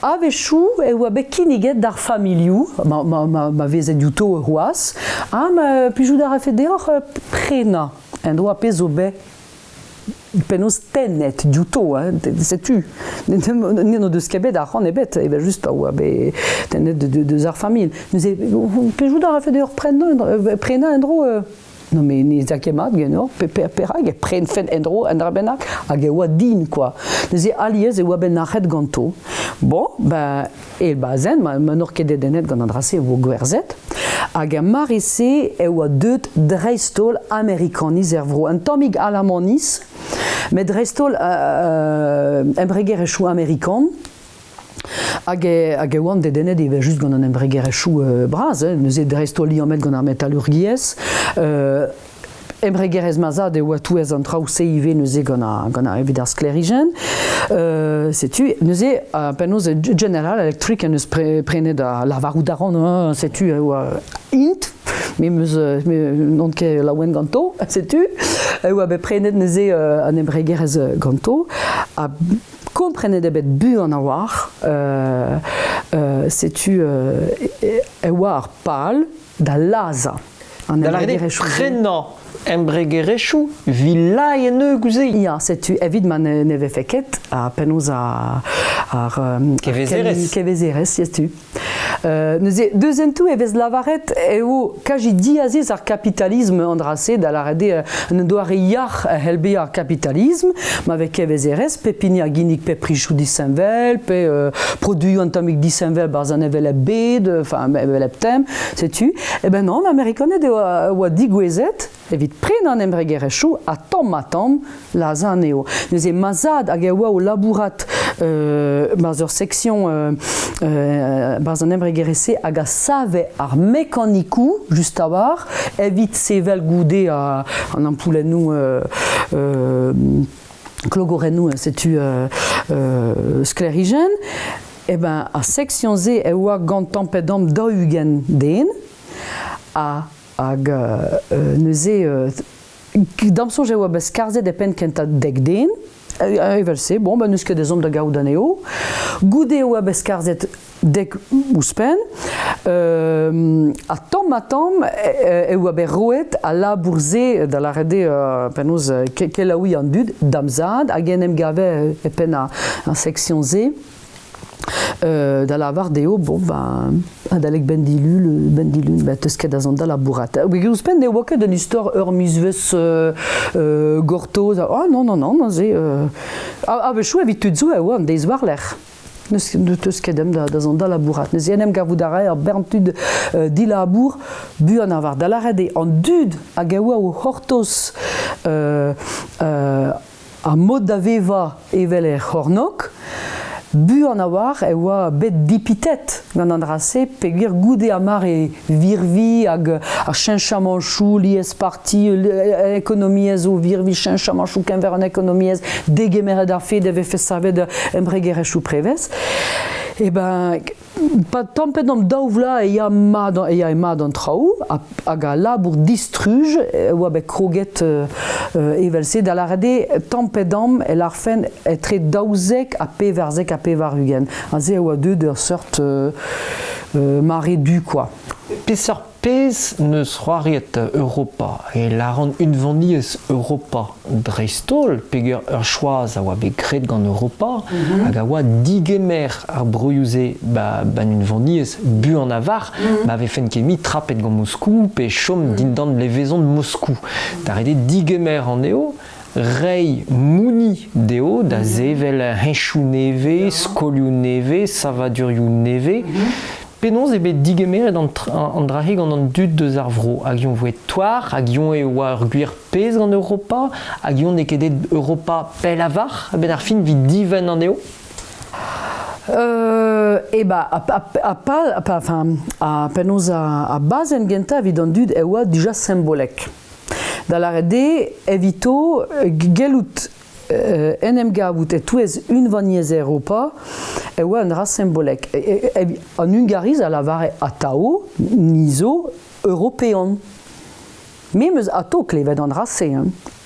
A vechou e oa be kiniget d'ar familiou, ma vezet youto c'hoaz, ma plijou d'ar afedeoc'h prena, en doa pezo be pennoz tennet youto, setu. N'en o deus kebet ar c'han ebet, e just oa be tennet deus ar famil. Plijou d'ar afedeoc'h prena en dro no me ni zakemat genor perag e pren fen endro en rabenak hag e oa din quoi neuze aliez e oa ben arret ganto bon ben e bazen ma nor ket denet gant an drase o gwerzet hag a marese e oa deut dreistol amerikaniz vro un tammig alamaniz met dreistol embreger e chou amerikan hag e oan denet e just gant an embreger e chou braz neuze dreistol liamet gant ar metalurgiez embregerez mazad e oa touez an traoù CIV neuze gant ar evit ar sklerigen setu neuze pennoz General Electric en eus prenet a lavarou daran setu e oa int mais non ket laouen ganto setu e oa be prenet neuze an embregerez ganto a komprenet ebet bu an a war setu e oa ar pal da laza an embregerez prenañ embregerechou villa en eux gouze. Ja, setu evit man neve feket a pennoz ar kevezerez, setu. Neuze deuzentou evez lavaret eo kaji diaziz ar kapitalisme an drase da la rede an doare yar a helbe ar kapitalisme ma ve kevezerez pe pini ar ginnik pe prichou disenvel pe produit an tamik disenvel barz an evel bed enfin evel tem setu e ben non amerikanet oa digwezet evit pren an embregerechou a tamm la zan eo. Neuze mazad hag e oa o labourat barz ur seksyon barz an embregerese hag a save ar mekanikou just a war evit sevel goude an ampoulennou klogorennou setu sklerigen e ben a seksyon ze e oa gant tampedam da ugen den hag neuze damson je oa bez karzet e pen kent a dek den evel se, bon, ben neus ket de zom da gaout aneo goude oa bez karzet dek ouspen a tamm e oa be roet a labourze da la rede pennoz ke laoui an dud damzad hag en gave e pen a seksyon ze da la var deo, bon, ben, adalek bendilun, teus ket a zan da la bourrat. Ouspen ne oa ket un istor ur muzvez gortoz, non, ze... Bechou evit tudzou e oa an deiz war l'er. Neus ket em da zan da la bourrat. Neuze en em gavou da rai ar berntud di labour bu an avar. Da la rede an dud hag e oa o hortoz a mod da veva evel hornok bu an a war e oa bet dipitet gant an drase peogwir goude a mar e virvi hag a chenchamanchou liez parti ekonomiez o virvi chenchamanchou kenver an ekonomiez degemeret ar fe deve fe savet embregerechou prevez e ben tampedam daouvla e ya mad an traoù hag a labour distruj oa bet kroget evel se da la rede tampedam e l'arfen e tre daouzek a pe verzek a pe var ugen a ze oa deud ur sort mare du quoi. Peseurt pez neus c'hoariet Europa e la ran unvaniez Europa dreistol peogwir ur choaz a oa bet gret gant Europa hag a oa digemer ar broioù-se ban unvaniez bu an avar ma ve fen ket mi trapet gant Moscou pe chom dindan levezon de Moscou. Da rede digemer an eo rei mouni deo da zevel henchou neve, skolioù neve, savadurioù neve pennoz ebe digemer an drahe gant an dud deus ar vro hag ion voet toar hag ion e oa ur gwir pez gant Europa hag ion e kedet Europa pel avar ben ar fin vi diven an eo e ba a pennoz a bazen genta vid an dud e oa dija symbolek da la rede evito gelout en em gavout e touez unvaniez Europa e oa un dra symbolek. An Hungariz a lavare atao nizo européan. Memeus ato klevet an dra se,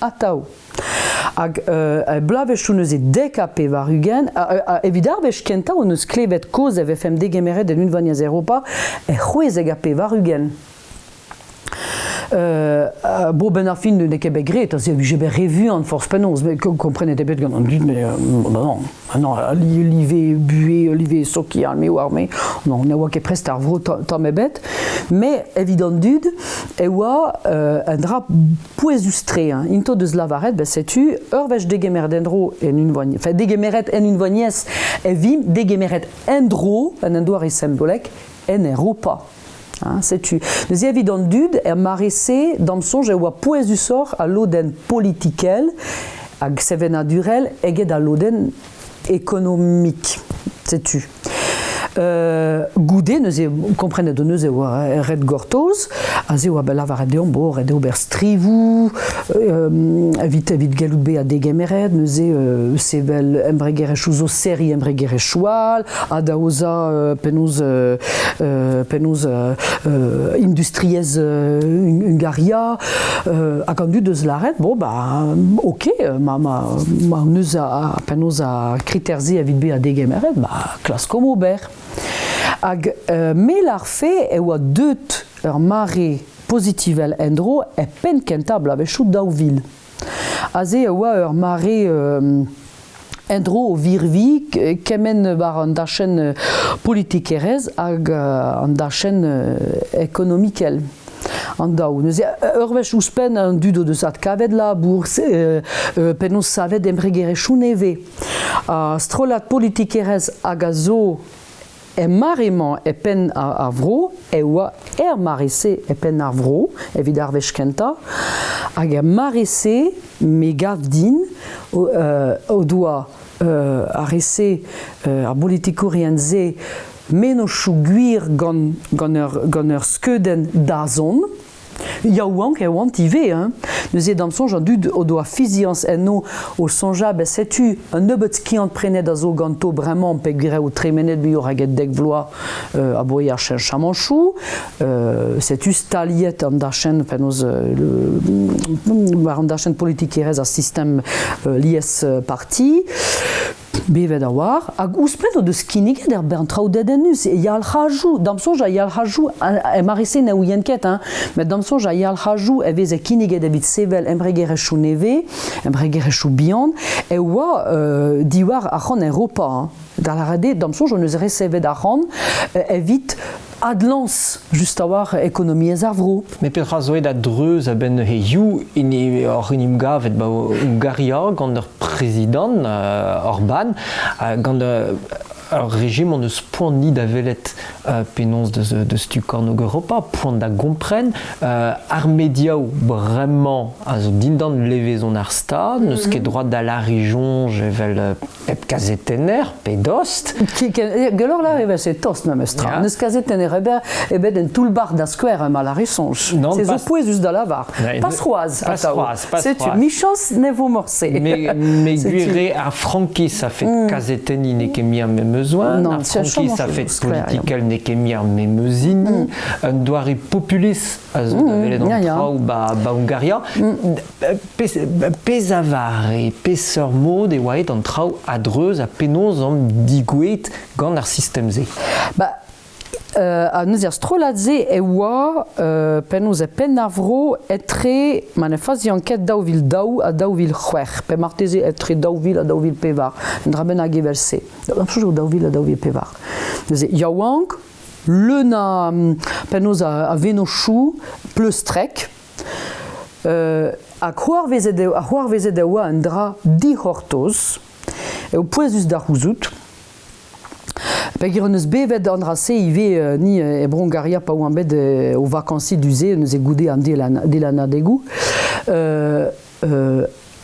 atao. Hag blavechou neuze dek a pe var ugen, evit arvech kenta o neus klevet koz eve fem degemeret en unvaniez Europa e c'hwezeg a pe var ugen. Bon, ben, à fin de Québec, j'ai revu en force pénose, mais comprenez des bêtes, mais non, l'IV bué, l'IV soki, armé ou armé, non, on a qui presque à vous, tant mes bêtes, mais évident dude, et ouais, un drap poésustré, into de Slavaret, ben, sais-tu, Urvech dégemeret endro en une voignesse, enfin, dégemeret en une voignesse, et vim, dégemeret endro, en un doigt et symbolek, en Europa. Sais-tu. Les évident dude est marissé dans le songe et wa poes du sort à l'oden politiquel, à sevena durel, et à l'oden économique. Sais-tu. Goudé, nous comprenez de nous red gortos, azé wa bella va de ombo, red oberstrivou, vite galubé à dégemeret, nous sevel embregere chouzo série embregere choual, adaosa penous industriez ungaria, a conduit de zlaret, bon bah ok, ma nous a penous a critérzi à vite à dégemeret, bah classe comme Aubert. Ag melarfe e oa deut mare positivel endro e pen kentabla be chou daouvil. Aze e oa mare endro o virvi kemen bar an dachen politikerez ag an dachen ekonomikel. An daou. Neuze urvech ouspen an dudo de zat kavet la bourse penos savet embregere chou neve. Strolat politikerez ag a zo e marement e pen a vro, e oa marisse e pen a vro, evit ar vechkenta, hag e marisse me gav din o doa arrese ar politikourienze menochou guir gant ur skeudenn da zon, ya ouank e oant ive, nous dans songe en dud o doa fizians enno o sonja be setu un neubet skiant prenet da zo ganto vraiment pe gire o tremenet bi oraget dek vloa a boia chen chamanchou setu staliet an da chen penoz an da chen politikerez a système lies parti bevet a war, hag ouspen o de skinig der berntraudet enus, e yal rajou, dam sonj a yal rajou, e marisse ne ouyenket, met dam sonj a yal rajou e vez e kiniget evit sevel embregere chou neve, embregere chou bihan, e oa diwar a c'han Europa, da la rade, dam sonj o neus resevet a c'han, evit adlans just a war ekonomie ez ar vro. Me petra zoet a dreuz a ben heiou or in imgavet ba Hungaria gant ur prezident Orban gant alors régime on eus point ni da velet penons de stukan o Europa point da gompren ar mediaou vraiment a zo dindan levezon ar sta neus ket droit da la région jevel ep kazetener pe dost gelor la reve se tost na mestra neus kazetener ebet en tout le bar da square ma la resonj c'est zo pouez just da lavar pasroaz c'est une michance ne vous morcé mais guire ar franki ça fait kazeteni ne ket mi même besoin ar franki ça fait political ne ket mi me meuzini un doare populis a zo da velet an traoù ba Hungaria pez avare pez ur mod e oaet an traoù adreuz a penaos an digouet gant ar system ze. A neus ar stroladze e oa penaos e pen avro etre man e fazi anket daouvil daou a daouvil c'hwer pe marteze etre daouvil a daouvil pevar en dra ben a gevel se daouvil a daouvil pevar yaouank le na penaos a venochou pleus trek a c'hoar vezet e oa en dra di hortoz e o poezus da c'houzout Pegir eus bevet an rase ive ni e Brongaria pa oan bet o vakansi duze neus e goude an dilana degou.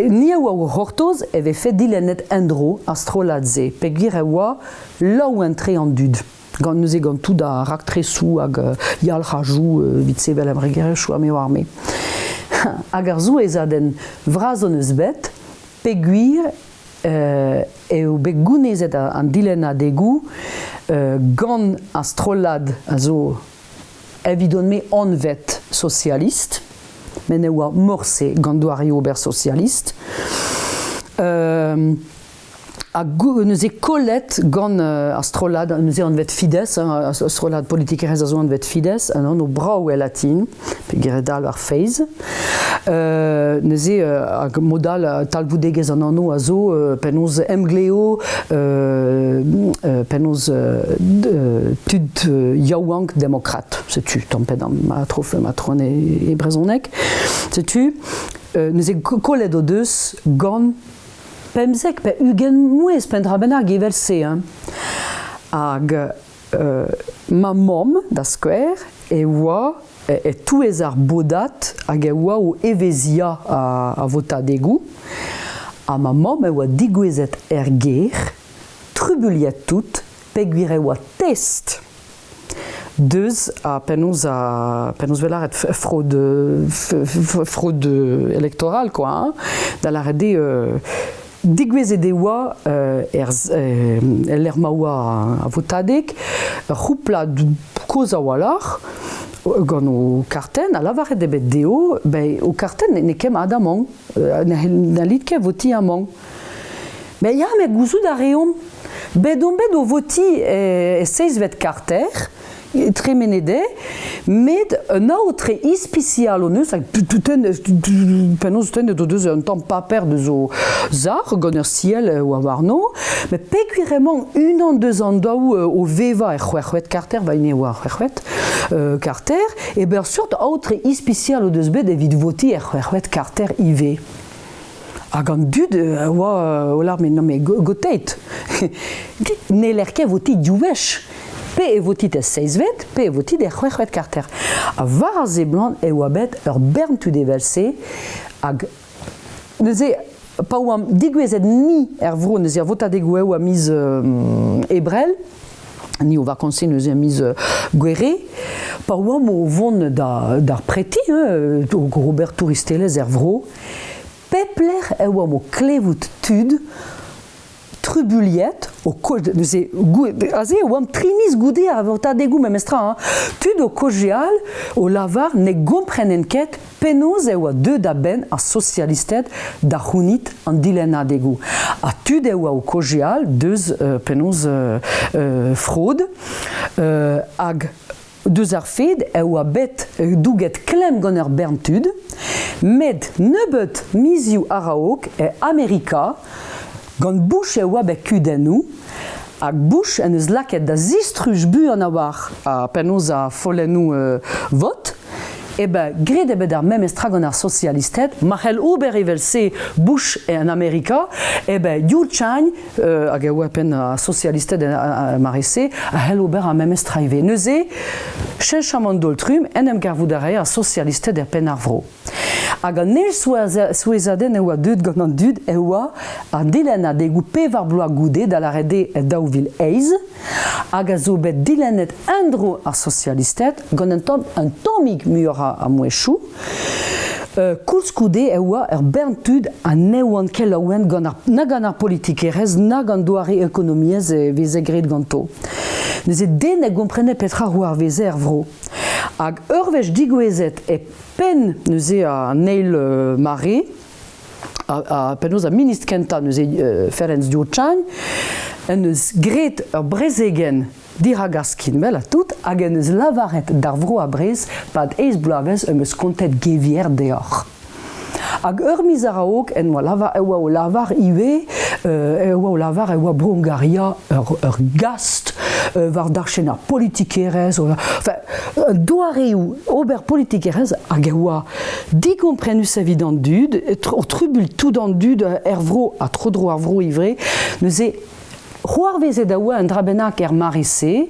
Ni a oa o hortoz eve fet dilenet endro a stroladze. Pegir e oa la ou entre an dud. Gant neus e gant tout da rak tresou hag yal rajou vit sevel embregere chou a meo arme. Hag ar zou ez aden vraz an eus bet, peguir e o bet gounezet an dilena degou gant a strolad a zo evidon me anvet socialist, men e oa morse gant doare ober socialist. Nous collet gant astrolad, nous an vet Fidesz, astrolad politikerez a zo an vet Fidesz, an an o brau e latin, pe geredal ar feiz. Nous ag modal talvoudegez an anno a zo, penoz emgleo, penoz tud yaouank demokrat, setu, tamped an ma trofe matron e brezonek, setu, nous collet o deus gant Pemzek, pe ugen mouez pendra bennak evel se. Hag ma mom da skwer e oa e touez ar bodat hag e oa o evezia a votadegou. A ma mom e oa digwezet ger, trubuliet tout, pe gwir e oa test. Deus a penaos velaret fraude électorale, quoi, da la rede digwezet e oa l'er ma oa a votadeg, roupla koz a oalar, gant o karten, a lavaret ebet deo, o karten ne kem adamant, na lit ket voti amant. Ya, me gouzout a reom, bet o voti e seizvet karter, tre menede, met un autre ispicial o neus, penaos ten edo deus un tamm paper de zo zar, gant ur ciel ou a warno, met pekurement un an, 2 an daou o veva e c'hwec'hwet karter, va ine oa c'hwec'hwet karter, e ber surt autre ispicial o deus bet evit voti e c'hwec'hwet karter ive. Hag an dud oa o lar me goteit. Ne l'erke voti diouech. Pe e votit e seizvet, pe e votit e c'hwec'hwet karter. A var a zeblant e oa bet ur bern tud evelse hag neuze pa oam digwezet ni vro, neuze a votadegou eo a miz ebrel, ni o vakansi neuze a miz gwere, pa oam o vont d'ar preti, Robert Touristelez vro, pepler e oam o klevout tud, trubuliet, o koj, aze oam trimiz goude a votadegou memestra, tud o kojeal, o lavar ne gomprenen ket, penoz e oa deud da ben a socialistet da c'hounit an dilenadegou. A tud e oa o kojeal, deus penoz fraude, hag deus ar fed e oa bet douget klem gant ur bern tud, met nebeut miziou araok e Amerika, gant Bush e oa bet kudennou, hag Bush en eus laket da zistruj bu an a war a penoz a folennou vot, e gret ebet ar memestra gant ar socialistet, marc'hel ober evel se Bush en Amerika, e diou tchagne, hag e oa pen a socialistet marese, a hel ober ar memestra eve. Neuze, chenchamant doltrum, en em garvoud a a socialistet pen ar vro. Hag an nel souezaden e oa deud gant an dud e oa a dilenadegou pe var bloa goude da la rede e daouvil eiz, hag a zo bet dilenet endro ar socialistet gant un tomig muur a mouechou, koulskoude e oa ur bern tud a neoan kel aouen na gant ar politikerez, na gant doare ekonomiez e veze gret ganto. Neuze den e gomprene petra roar veze vro. Hag urvech digwezet e pen neuze a neil mare, a penoz a minist kenta neuze Ferenc Diotchagne, en eus gret ur brezegen diragaskin bel a tout, hag en eus lavaret d'ar vro a brez pad eiz bloavez eus kontet gevier deoc'h. Hag ur miz a raok en oa o lavar ive, oa o lavar e oa brongaria ur gast, var darchen ar politikerez, doareo ober politikerez hag oa dikomprenus evit an dud, o trubul tout an dud vro a trodro ar vro ivre, neuze c'hoar vezet a oa un drabennak marese,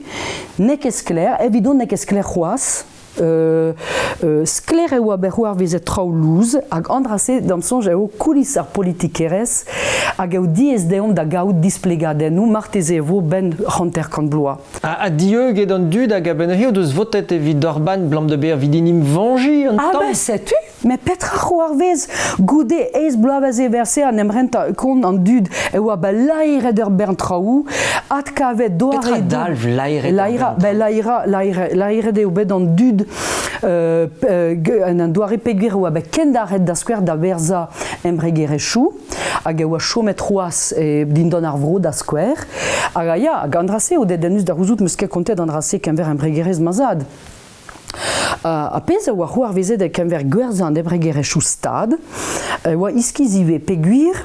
nek eskler, evidon nek eskler c'hoaz, skler e oa c'hoar vezet traoù hag andrase damsonj eo koulis ar politikerez hag eo diez deom da gaout displegadennou marteze evo ben c'hanter kant bloa. A dieug ed an dud hag a ben eo deus votet evit d'Orban blam de ber vidinim vangi an tamm. Setu, me petra c'hoar vez goude eiz bloavez e verse an emrenta kont an dud e oa laire ur bern traoù, at kavet doare... Petra dalv laire ur bern traoù. Laire eo bet an dud an doare peguir oa kendaret da skwer da verza embregerechou, hag oa chomet roas din don ar vro da skwer, hag andrase o denus da rouzout meus ket kontet andrase kenver embregerez mazad. A pez oa c'hoar vezet e kenver gwerzan d'embregerechou stad, oa iskizive peguir,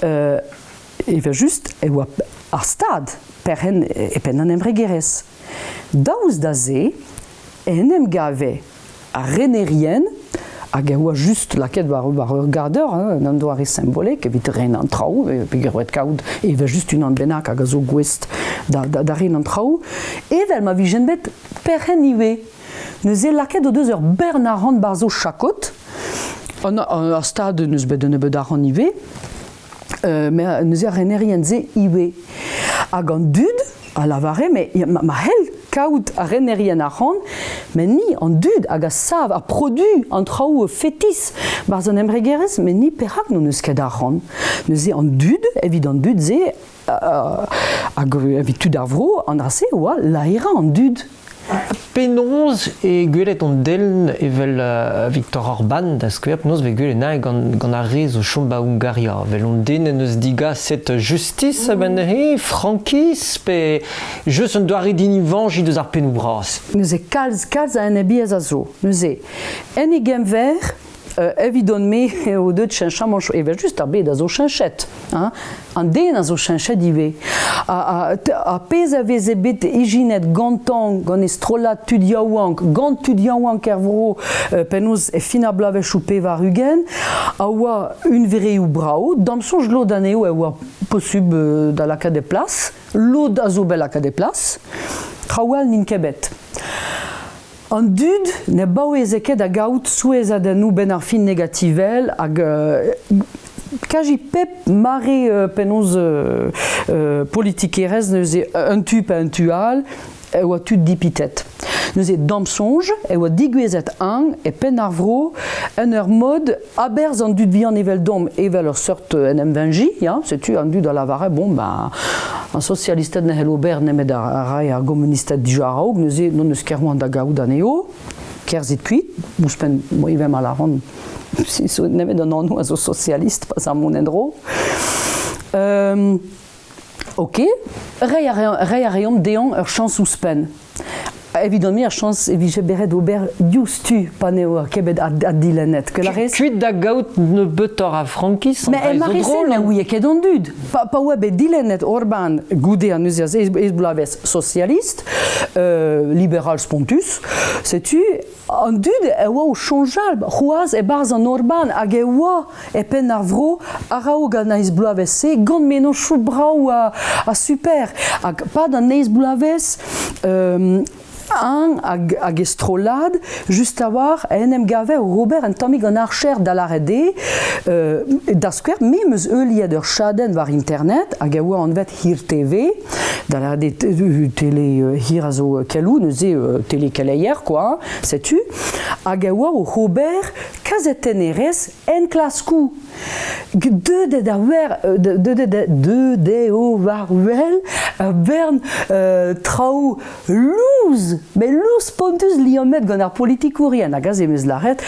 eva just oa ar stad, perhen e pen an embregerez. Daouz da ze, enem gave a renerien, hag oa just laket war regardeur, an doare symbolek, evit ren an trao, peguret kaout, eva just un an benak hag a zo gwest da ren an trao, evel ma vijen bet perhen iwe. Neus e laket o deus ur bern a ran bar zo chakot, an ar stad neus bet un ebet a ran iwe, neus e renerien ze iwe. Hag an dud, a lavare, ma hel kaout a renerien a ran, men ni an dud hag a sav, a produ an trao fetis bar zon embregerez, men ni perak no neus ket a ran. Neus e an dud, evit an dud ze, hag evit tud ar vro, an drase oa laera an dud. Penons e gwelet on deln evel Viktor Orban da skwer, penons ve gwelet na gant a rez o chomba Hungaria. Vel on den en eus diga set justice ben frankis, pe jeus un doare din ivanji deus ar penou bras. Neus e kalz a en ebiez a zo. Neus e en egem ver, evidon me o deud chencham an evel just ar bet a zo chenchet. An den a zo chenchet ive. A pez a vez ebet ejinet gantan gant e strolat tud yaouank, gant tud yaouank er vro penaos e fin a blavech ou pe var ugen, a oa un vere ou brao, damsonj lod aneo e oa posub da laka de plas, lod a zo bel laka de plas, traoual nin kebet. An dud ne baouez eket a gaout souez adenou ben ar fin negativel hag kaji pep mare penaos politikerez neus e un tu pa un tual e oa tud dipitet. Neus e damsonj e oa digwezet an e pen ar vro en ur mod aberz an dud vian evel dom evel ur sort en emvenji, setu an dud a lavare, bon, an socialistet ne hel ober nemet a rai ar gomunistet dija raoug, neus e non eus kerouan da gaout aneo, kerzit kuit, bouspen mo evem a la ran, nemet an anou a zo socialist, pas ar mon endro. Ok, rei a reom deon ur chans ouspen. Evidemment, a chance evije beret ober justu paneo kebet a dilenet. Kuit da gaout ne betor a frankis an raiz o drol. Mais oui, ket an dud. Pa oa bet dilenet Orban goude an eus ez blavez socialiste, liberal spontus, setu, an dud e oa o chanjal, c'hoaz e barz an Orban hag e oa e pen ar vro a rao gant eiz blavez se, gant meno chou brao a super. Hag pad an eiz blavez, an hag estrolad, just a war enem gave o Robert en tammig an archer da larede da skwer, me meus euliet ur chaden war internet, hag a oa an vet hir TV, da larede tele hir a zo kelou, neuze tele keleier, quoi, setu, hag a oa o Robert kazeten erez en klaskou. Deude o war wel bern trao louz, mais louz pontus liomet gant ar politikourien hag az emez laret,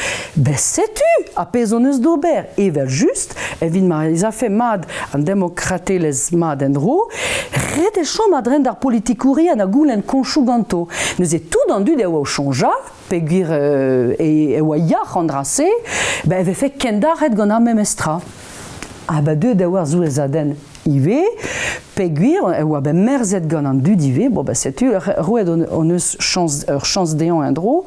setu a pezon eus d'ober, evel just, evit ma ez a fe mad an demokratelez mad en dro, ret e chom adren d'ar politikourien a goulen konchou ganto. Neus e tout an dud e oa o chonja, peguir e oa yach an drase, eve fe kendaret gant ar memestra. Deuet e oa zou ez aden ive, peguir, e oa merzet gant an dud ive, setu, roet on eus chans deon en dro,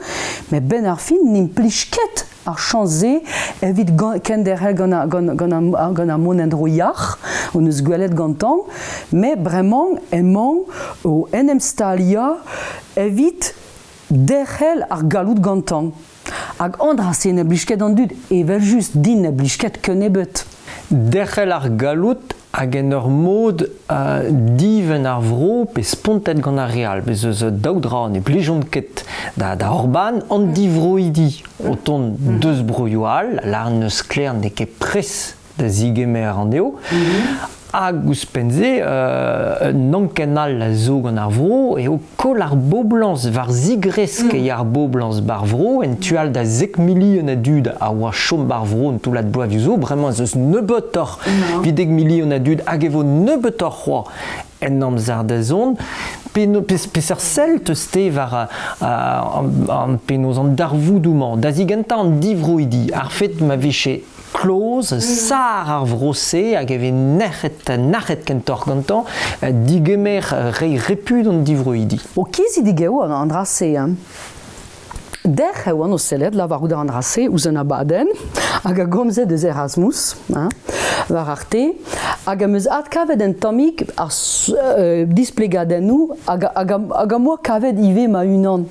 me ben ar fin nim plichket ar chans ze, evit kenderel gant ar mon en dro yach, on eus gwelet gantan, me bremañ emañ o enem stalia evit derhel ar galout gantan. Hag andras ne blisket an dud, evel just din ne blisket ken ebet. Derhel ar galout hag en ur mod diven ar vro pe spontet gant ar real. Bez eus daoudra ne blijont ket da Orban an divroidi o ton deus broioal, la neus kler ne ket pres da zigemer an eo. Agus penze, non kenal la zo gant ar vro, eo kol ar boblans var zigresk ar boblans bar vro, en tual da 10 million a dud a oa chom bar vro en toulat bloaz zo, bremañ zeus nebetor videg million a dud hag evo nebetor c'hoa en amzar da zon. Peser selt ste var an penoz an darvoudouman, da ziganta an divroidi, ar fet ma veche close, sar ar vrose hag eve nachet kentor gantan, digemer rei repud an divroidi. O kizi digeo an andrase, Der eo an o sellet la var an rase ouz an abaden hag a gomzet eus Erasmus war arte hag a meus ad kavet en tammig displegadennoù hag a moa kavet ive ma unan.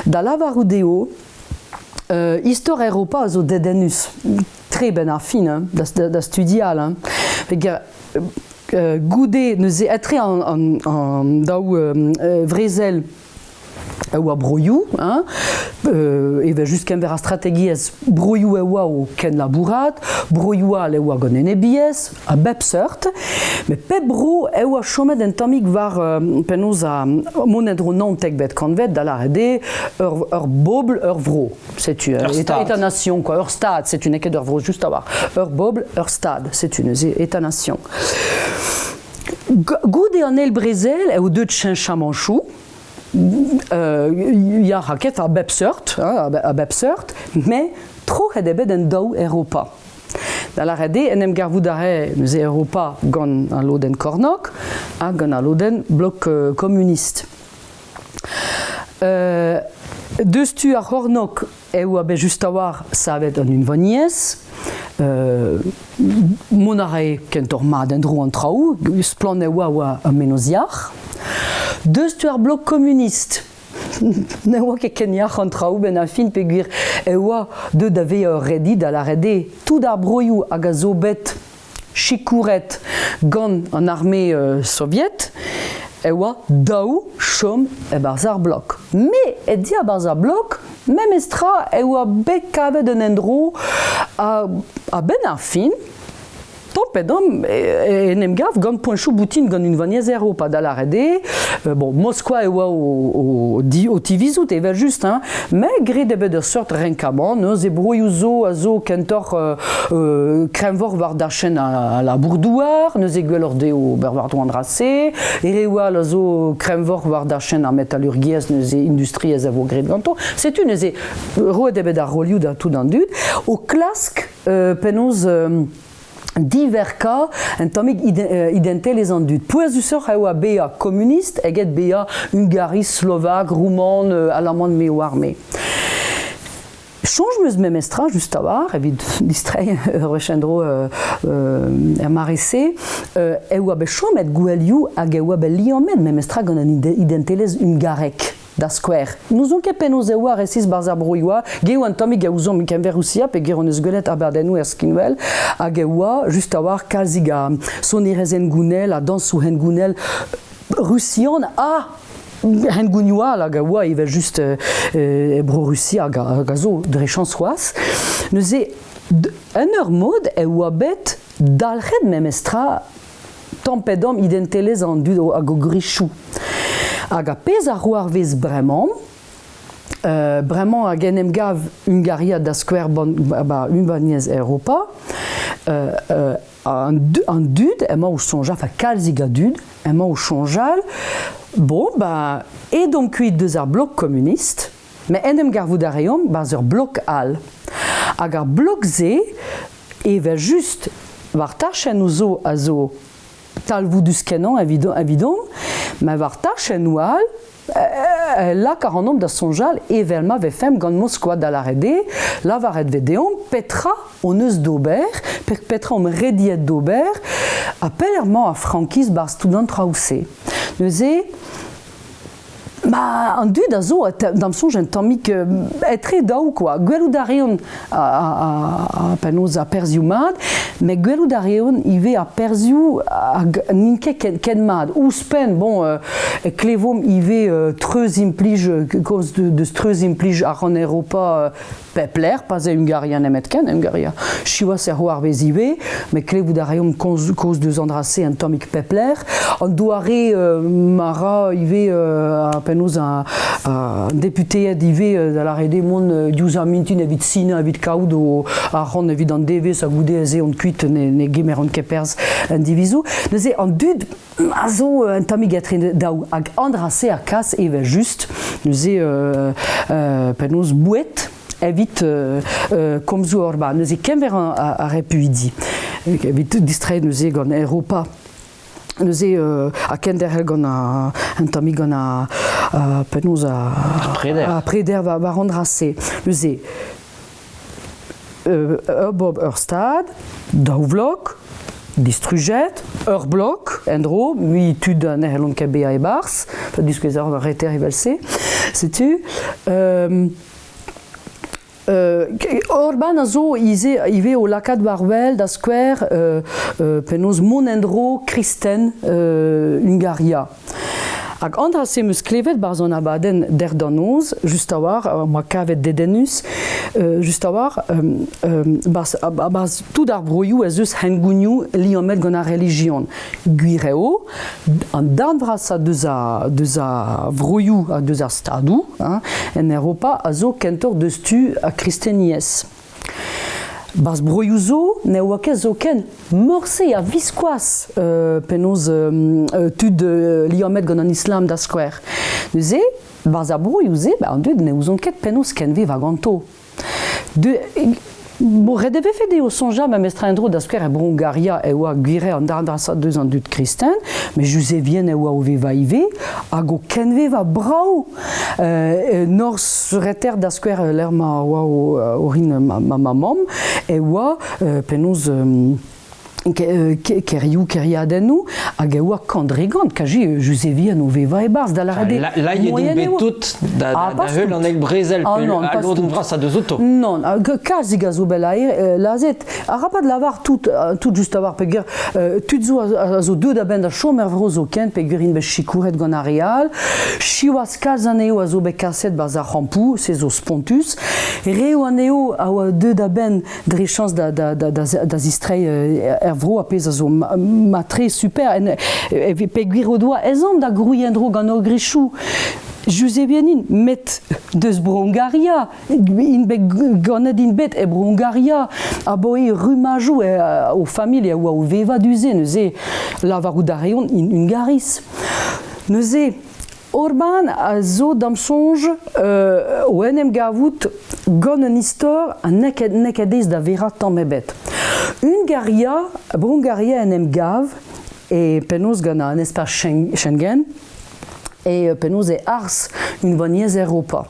Da la var deo Histoire Europa a zo dedennus tre ben ar fin da studial. Goude neuze etre an daou vrezel oa broioù, eva just ken ver a strategiez broioù oa o ken labourat, broioù al oa gant en ebiez, a bep seurt, me pep bro oa chomet en tammig var penoz a monedro nantek bet kanvet da la rede ur bobl ur vro. C'est une état-nation, quoi, ur stad, c'est une eket ur vro just a war. Ur bobl, ur stad, c'est une état-nation. Goude an el brezel eo deud chenchamanchou, ya raket a bep seurt, mais tro c'hed ebet en daou Europa. Da la rede en em garvoud are neuze Europa gant an loden kornok hag gant an loden blok communiste. Deus tu ar kornok eo a bet just a war savet an un vaniez, mon are kentor mat en dro an traoù, splan oa a menoziar. Deus tu ar blok communiste, ne oa ket keniach an traoù ben a fin pe gwir e oa deud a vez ur redi da la rede tout ar broioù hag a zo bet chikouret gant an armée soviet e oa daou chom e barzh ar blok. Me e di a barzh ar blok, mem estra e oa bet kavet un endro a ben ar fin pedom en em gav gant poinchou boutin gant un vaniez Europa da la rede. Bon, Moskwa oa o tivizout evel just, me gret ebet ur seurt renkaman, neus e broioù zo a zo kentor kremvor war da chen a la bourdouar, neus e gwell ur deo ber war doan rase, ere oa a zo kremvor war da chen a metalurgiez neus e industriez a vo gret ganto. Setu neus e roet ebet ar rolioù da tout an dud. O klask penoz diver ka en tammig identelez an dud. Pouezusoc'h eo a bea communist eget bea Hungarie, Slovak, Rouman, Alamand me o arme. Chanj meus memestra just a war, evit distrei rechendro marese, eo a bet chomet gouelioù hag eo a bet liamet memestra gant an identelez hungarek. Da skwer. Nous on ket penoz eo ar esiz barz ar broioù, geo an tammig a ouzon ken ver roussia pe gero neus gwelet aberdennoù er skinwell hag eo just a war kalzig a sonerez en gounel, a dansou en gounel russian en gounioal hag eo evel just bro russia hag a zo drechans c'hoaz. Neus e un ur mod eo a bet dalc'het memestra tampedom identelez an dud hag o grichou. Hag a pez ar c'hoar vez bremañ hag en em gav Hungaria da skwer un vaniez Europa, an dud emañ o sonjal, kalzig a dud emañ o sonjal, bon, edon kuit deus ar blok communist, me en em garvoud a reomp ur blok al. Hag ar blok ze evel just war tachen ouzo a zo talvoudus kenan evidon, ma war tachen oual la karanomp da sonjal evelma vefem gant Moskwa da la rede, la varet vedeom petra o neus d'ober, petra om rediet d'ober, a pelerman a frankiz bar student traouse. Neus e Ma an dud a zo dam sonj un tammik etre daou quoi. Gwelout a reon a penaos a perzioù mat, me gwelout a reon ive a perzioù ninke ken mat. Ouspen, bon, klevom ive treuz implij, koz deus treuz implij a ran Europa pepler, pas e Hungaria nemet ken, Hungaria chiwa se c'hoar vez ive, me klevout a reon koz deus andrase un tammik pepler. An douare mara ive a penaos un député d'IV da la rede mon diouzar mintin evit sina evit kaout a ran evit an DV sa goude eze on kuit ne gemer an keperz un divizou. Neuze an dud a zo un tammig etre daou hag andrase a kas eve just neuze penaos bouet evit komzo orba. Neuze kemver a repuidi evit distrait neuze gant Europa. Neuze a kenderel gant un tammig gant penaos a preder va randrase. Neuze Bob stad, daou vlog, distrujet, blok, endro, mi tud an erlon kebea e bars, fa diskuezar an reter evelse, setu. Orban a zo ive o lakad barvel da skwer penaos mon endro kristen Hungaria. Hag andrase meus klevet bar an abaden der danoz, just a war, ma kavet dedenus, just a war, baz tout ar broioù ez eus hengounioù li an met gant a religion. Guireo, an danvras a deus a vroioù a deus a stadou, en Europa a zo kentor deus tu a kristeniez. Baz broioù zo, ne oa ket zo ken morse a viskoaz penaos tud li an met gant an islam da skwer. Neuze, baz a broioù ze, an dud ne ouzon ket penaos ken ve va ganto. Bo redeve fede o sonja ma mestra endro da skwer e Hungaria e oa guire an dardrasa deus an dud kristen, me juse vien e oa o veva ive, hag o ken veva brau nor reter da skwer l'er ma oa o rin ma mamam, e oa penaos keria adennou, hag e oa kandregant, kaji juse vien o veva e barz da la rede. La ye din betout da heul an eg brezel a lourd vras a deus auto. Non, kazig a zo bel aer, lazet, a rapad lavar tout just a war peger, tud zo a zo deud a ben da chomer vro zo ken, peger in be chikouret gant a real, chiwaz kalz an eo a zo be kaset baz a rampou, se zo spontus, reo an eo a oa deud a ben drechans da zistrei vro a pez a zo matre super, pe gwir o doa ezan da grouiendro gant o grechou. Juse vienin met deus Hungaria, in be ganet in bet e Hungaria, a boi rumajou o familie oa o veva duze, neuze lavarou da reon in Hungaris. Neuze Orban a zo dam sonj o enem gavout gant un istor a nekedez da vera tammebet. Hungaria enem gav e penaos gant an espas Schengen e penaos e ars un vaniez Europa.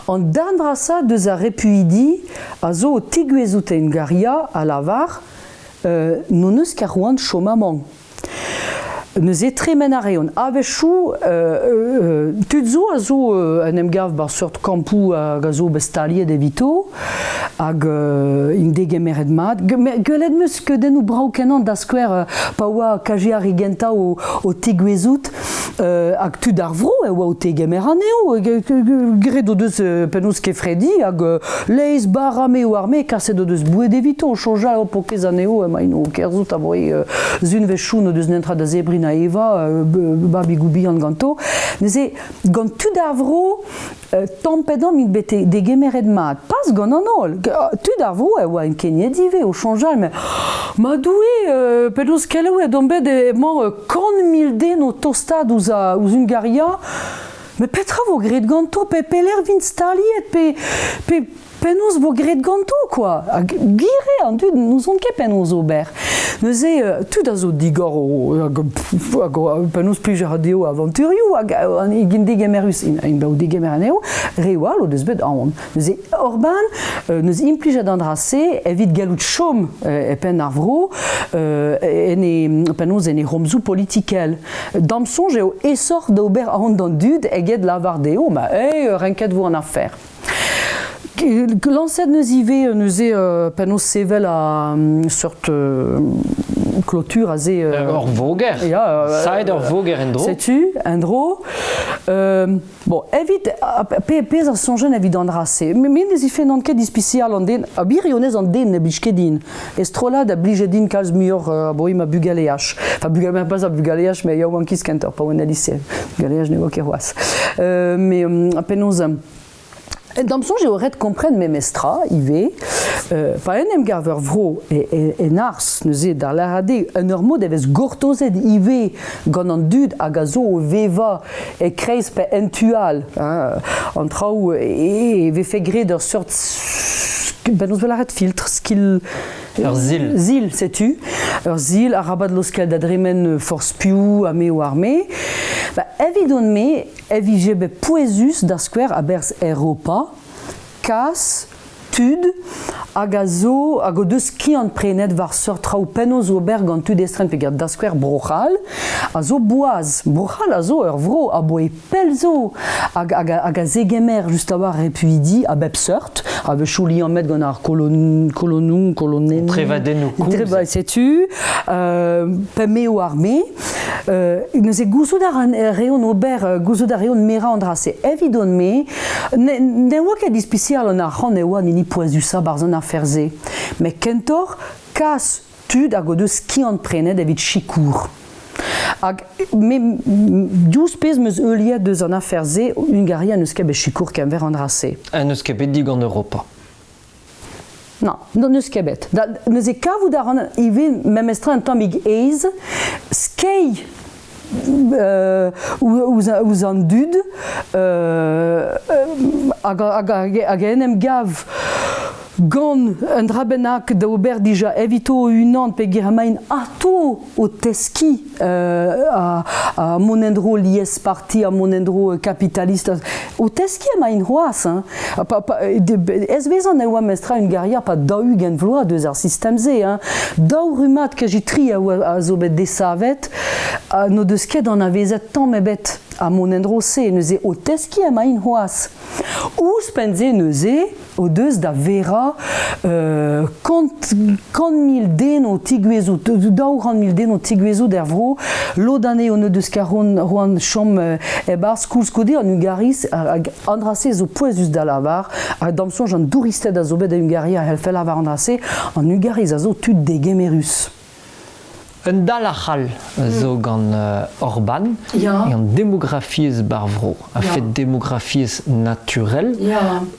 An dandrasa deus a repuidi a zo o tiguezout e Hungaria a lavar non eus ket roan chomamant. Neuze tremen a reon. Avechou, tud zo a zo en em gav bar sort kampou hag a zo bestaliet evito, hag in degemeret mat. Gwelet meus ket den ou brau kenan da skwer pa oa kaje a rigenta o tiguezout, hag tud ar vro e oa o tegemer aneo, gret o deus penaos ket fredi, hag leiz bar ame o arme, kaset o deus bouet evito, o chonja o pokez aneo, ma ino kerzout a boi zun vechou no deus nentra da zebrin a eva, babi goubi an ganto. Neuze, gant tud ar vro, tampedam in bete degemeret mat. Pas gant an ol. Tud ar vro e oa en keniet ive o chanjal, me ma doue, penaos keleo e dombet man 100 000 den o tostad ouz Hungaria, me petra vo gret ganto, pe l'er vin staliet, pe penaos vo gret ganto, quoi. Gire, an dud, nous on ket penaos ober. Neuze, tout a zo digor penaos plijer adeo aventurioù, an egin degemerus, in beu degemer aneo, rewal o deus bet aon. Neuze, Orban, neus implijet an drase, evit galout chom pen ar vro, penaos en e romzou politikel. Damsonj eo esor d'ober aon d'an dud, eget lavar deo, ma renket vo an affaire. Lancet neus ive, neuze penaos sevel a sort clôture a ze... Ur voger. Saet ur voger en dro. Setu, en dro. Bon, evit, pez a sonjen evit an drase. Men ez ife n'an ket dispicial an den, a birionez an den ne blij ket din. Estrola da blij din kalz muur boim a bugaleach. Enfin, bugaleach, pas a bugaleach, me yaou an kiz kenter, pa oan alice. Bugaleach ne oa ket roaz. Mais penaos... Damsonj eo ret kompren memestra, ive, pa en garver vro en ars, neuze, dar larade, un ur mod evez gortozet ive gant an dud hag a zo o veva e kreiz pe entual, an traoù ve fe gret ur sort, ben ouz vel arret filtre, skil... Ur zil. Zil, setu. Ur zil, a rabat loskel da dremen force piou, ame ou armé. Evidon me, evi jebe poezus da skwer a berz Europa, kas, tud, hag a zo, hag o deus ki an prenet var sort traoù penaos ober gant tud estren pe gant da skwer brochal, a zo boaz. Brochal a zo ur vro, a bo e pel zo, hag a zegemer just a war repuidi a bep sort, a ve chouli an met gant ar kolonen... Trevadennou kouz. Trevadennou, setu, pe meo armé, neuze gouzout ar reon ober, gouzout ar reon mera an drase. Evidon me, ne oa ket dispicial an ar ran e oa nini poezusa barz an aferze. Me kentor, kas tud hag o deus ki an prenet evit chikour. Me diouz pez meus euliet deus an aferze, Hungaria neus ket bet chikour kenver an drase. Neus ket bet dig an Europa. Non, neus ket bet. Neus e kavout ar an ive memestra un tammig eiz, skei ouz an dud, hag enem gav gant un drabenak da ober dija evito unan pe germain ato o teski a monendro lies parti, a monendro kapitalist. O teski a main roaz. Ez vezan e oa mestra Hungaria pa daou gen vloa deus ar sistem ze. Daou rumat ke jitri a zo bet desavet, no deus ket an a vezet tamm ebet a monendro se, neuze o teski a main roaz. Ouz penze neuze o deus da vera kant mil den o tigouezou, daou ran mil den o tigouezou der vro, lo dane o deus ka roan chom e bar skoulz kode an Hungariz andrase zo poezus da lavar, a damsonj an douristed a zo bet a Hungaria a helfel lavar andrase, an Hungariz a zo tud degemerus. Un dalachal zo gant Orban, e an demografiez bar vro, a fet demografiez naturel,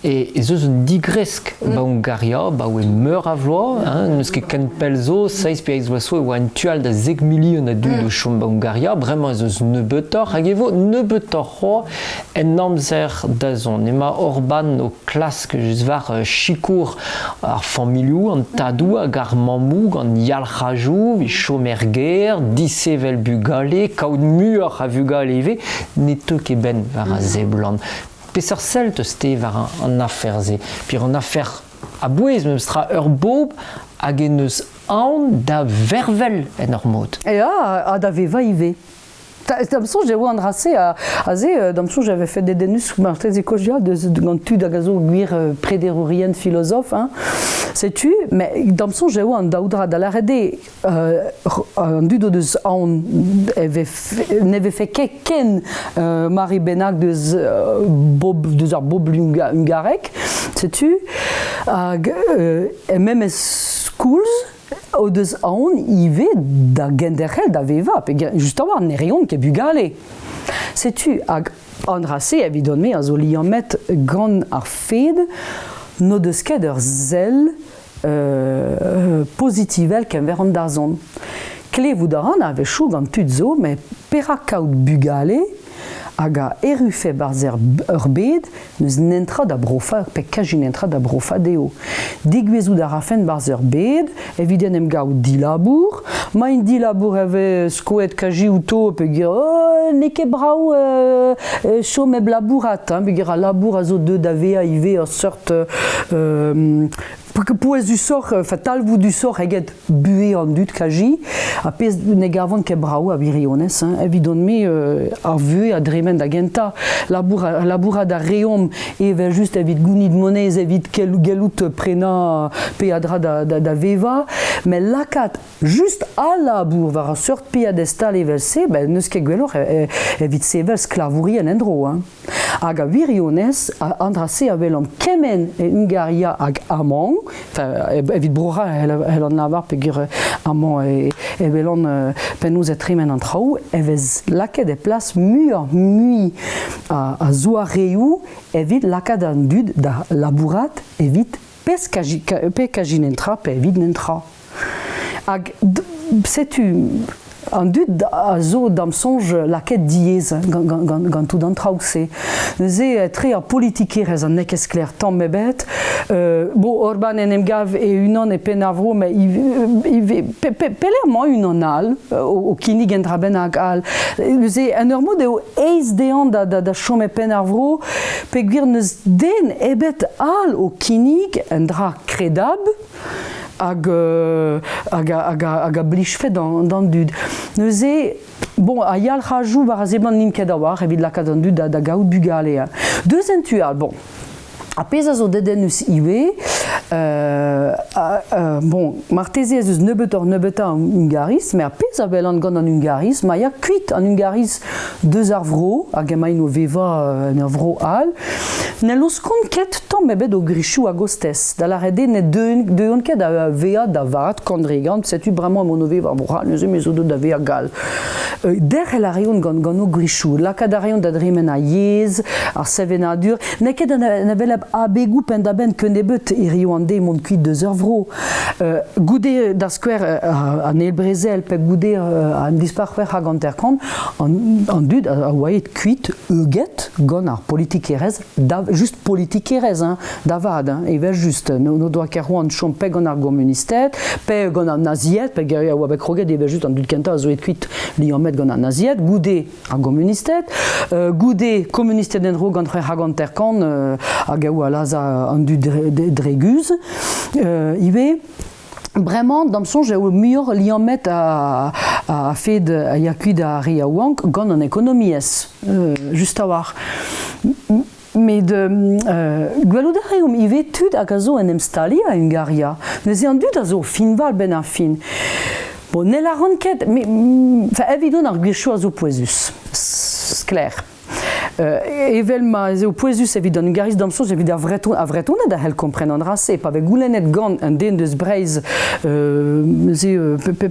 e zeus un digresk ba Hungaria, ba oe meur a vloa, neus ket ken pel zo, 6 pe aiz oazo e oa un tual da 10 milion a dud o chom ba Hungaria, bremañ zeus neubetor, hag evo neubetor roa en amzer da zon. Ema Orban o klask just var chikour ar familioù, an tadou hag ar mamou, gant yalc'hajou, vi chomer ger, disevel bugale, kaout muur a vugale ive, neto ket ben var a zeblan. Peseurt selt ste var an afer ze. Pir an afer a bouez meus tra ur bob hag en eus aon da vervel en ur mod. A da veva ive. Damsonj eo an drase a ze, damsonj ave fet dedenus martez ekologial gant tud hag a zo gwir prederurien filozof, setu, me damsonj eo an daoudra da larede an dud o deus aon neve fe ken Mari Benak deus ar bob hungarek, setu, hag memez skoulz, o deus aon ive da genderel da veva, pe just a war ne reon ket bugale. Setu, hag andrase evidon me a zo liamet gant ar fed no deus ket ur zel pozitivel kenver an da zon. Klevout a ran a vechou gant tud zo, me pera kaout bugale aga erufe barzer urbed, neus nentra da brofa, pe kajin nentra da brofa deo. Digwezu da rafen barzer bed, eviden em gao di labour, ma in di labour eve skoet kaji outo, pe gir, oh, neke brau chom eb labourat, pe gir a labour a zo de da vea ive a sort pouez du sort, talvou du sort eget bué an dut kaji, a pez ne gavant ke brau a viriones, evidon me a vue a dremen da genta, laboura da reom evel just evit gounid monez, evit gelout prena pe adra da veva, mais lakat just a labour var a sort pe adestal evel se, neus ket gwellor evit sevel sklavouri en endro. Hag a viriones, andra se avelom kemen Hungaria hag amant, evit brora el an lavar pe gir amant evelon penouz et tremen an traoù, evez laket e plas mui a zo a reou, evit lakat an dud da labourat, evit pe kajin entra, pe evit nentra. Hag, setu... An dud a zo dam sonj laket diez gant tout an traoù-se. Neuze tre ar politikerez an nekez kler tamm mebet. Orban en em gav e unan e penavro, me pelerman unan al, o kinig en draben hag al. Neuze en ur mod eo eiz dean da chom e penavro, pe gwir neus den ebet al o kinig en dra kredab, hag a blijfe dan dud. Neuze, bon, a yal rajou war a zeban nin ket a war, evit lakat an dud da gaout bugale. Deus entual, bon, a pez a zo dedenus iwe, bon, marteze ez eus nebeut an Hungaris, me a pez a vel an gant an Hungaris, ma ya kuit an Hungaris deus ar vro, hag emañ o veva en ar vro al, ne los kont ket tamm ebet o grichou a gostez. Da la rede ne deon ket a vea da vat kandregant, setu bremañ a mono veva bra, neuze me zo da vea gal. Der el a reon gant o grichou, lakad a reon da dremen a yez, ar sevenadur, ne ket an aveleb a begou pen da ben ken ebet e rio an de mont kuit deus ur vro. Goude da skwer an elbrezel, pe goude an disparwer hag an terkant, an dud a oaet kuit euget gant ar politikerez, just politikerez, da vad, evel just, no doa ker an chom pe gant ar gomunistet, pe gant ar naziet, pe gare a oa bek roget evel just an dud kenta a zo et kuit liamet gant ar naziet, goude ar gomunistet, goude komunistet den ro gant hag an terkant, hag a oa laza an dud dreguz, ive, bremañ, dam sonj eo muioc'h liamet a fed a yakuit a ri a oank gant an ekonomiez, just a war. Mais gwelout a reom ive tud hag a zo en em stali a Hungaria. Neuze an dud a zo finval ben ar fin. Bon, ne la ran ket, evidon ar gwechou a zo poezus, skler. Evel ma eo poezus evit an Hungaris dam sonj evit a vretonet a hel komprenan rase, pa ve goulennet gant an den deus breiz,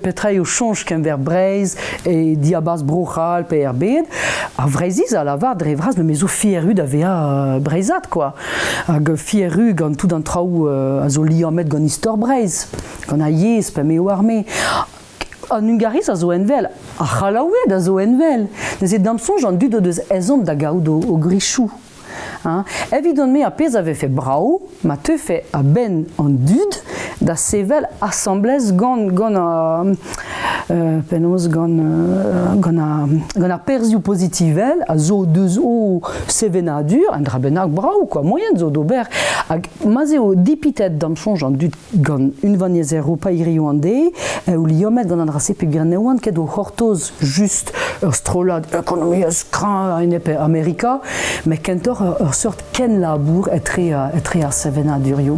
petrei o chanj ken ver breiz, e diabaz brochal pe erbed, a vreiziz a lavar dre vraz me zo fieru da vea breizat, quoi. Hag fieru gant tout an traoù a zo liamet gant istor breiz, gant a yez pe meo arme. An Hungaris a zo envel, a c'halaouet a zo envel. Neuze dam sonj an dud o deus ezomp da gaout o grichou. Evidon me a pez ave fe brao, ma te fe a ben an dud da sevel assemblez gant a penoz gant a perzioù pozitivel a zo deus o sevenadur, an dra bennak brao, quoi, moyen zo d'ober. Hag ma zeo dipitet dam sonj an dud gant unvaniez ero pa irio an de, ou liomet gant an drase pe gant ne oan ket o c'hortoz just ur strolad ekonomiez kran en epe Amerika, me kentor ur sort ken labour etre ar sevenadur yo.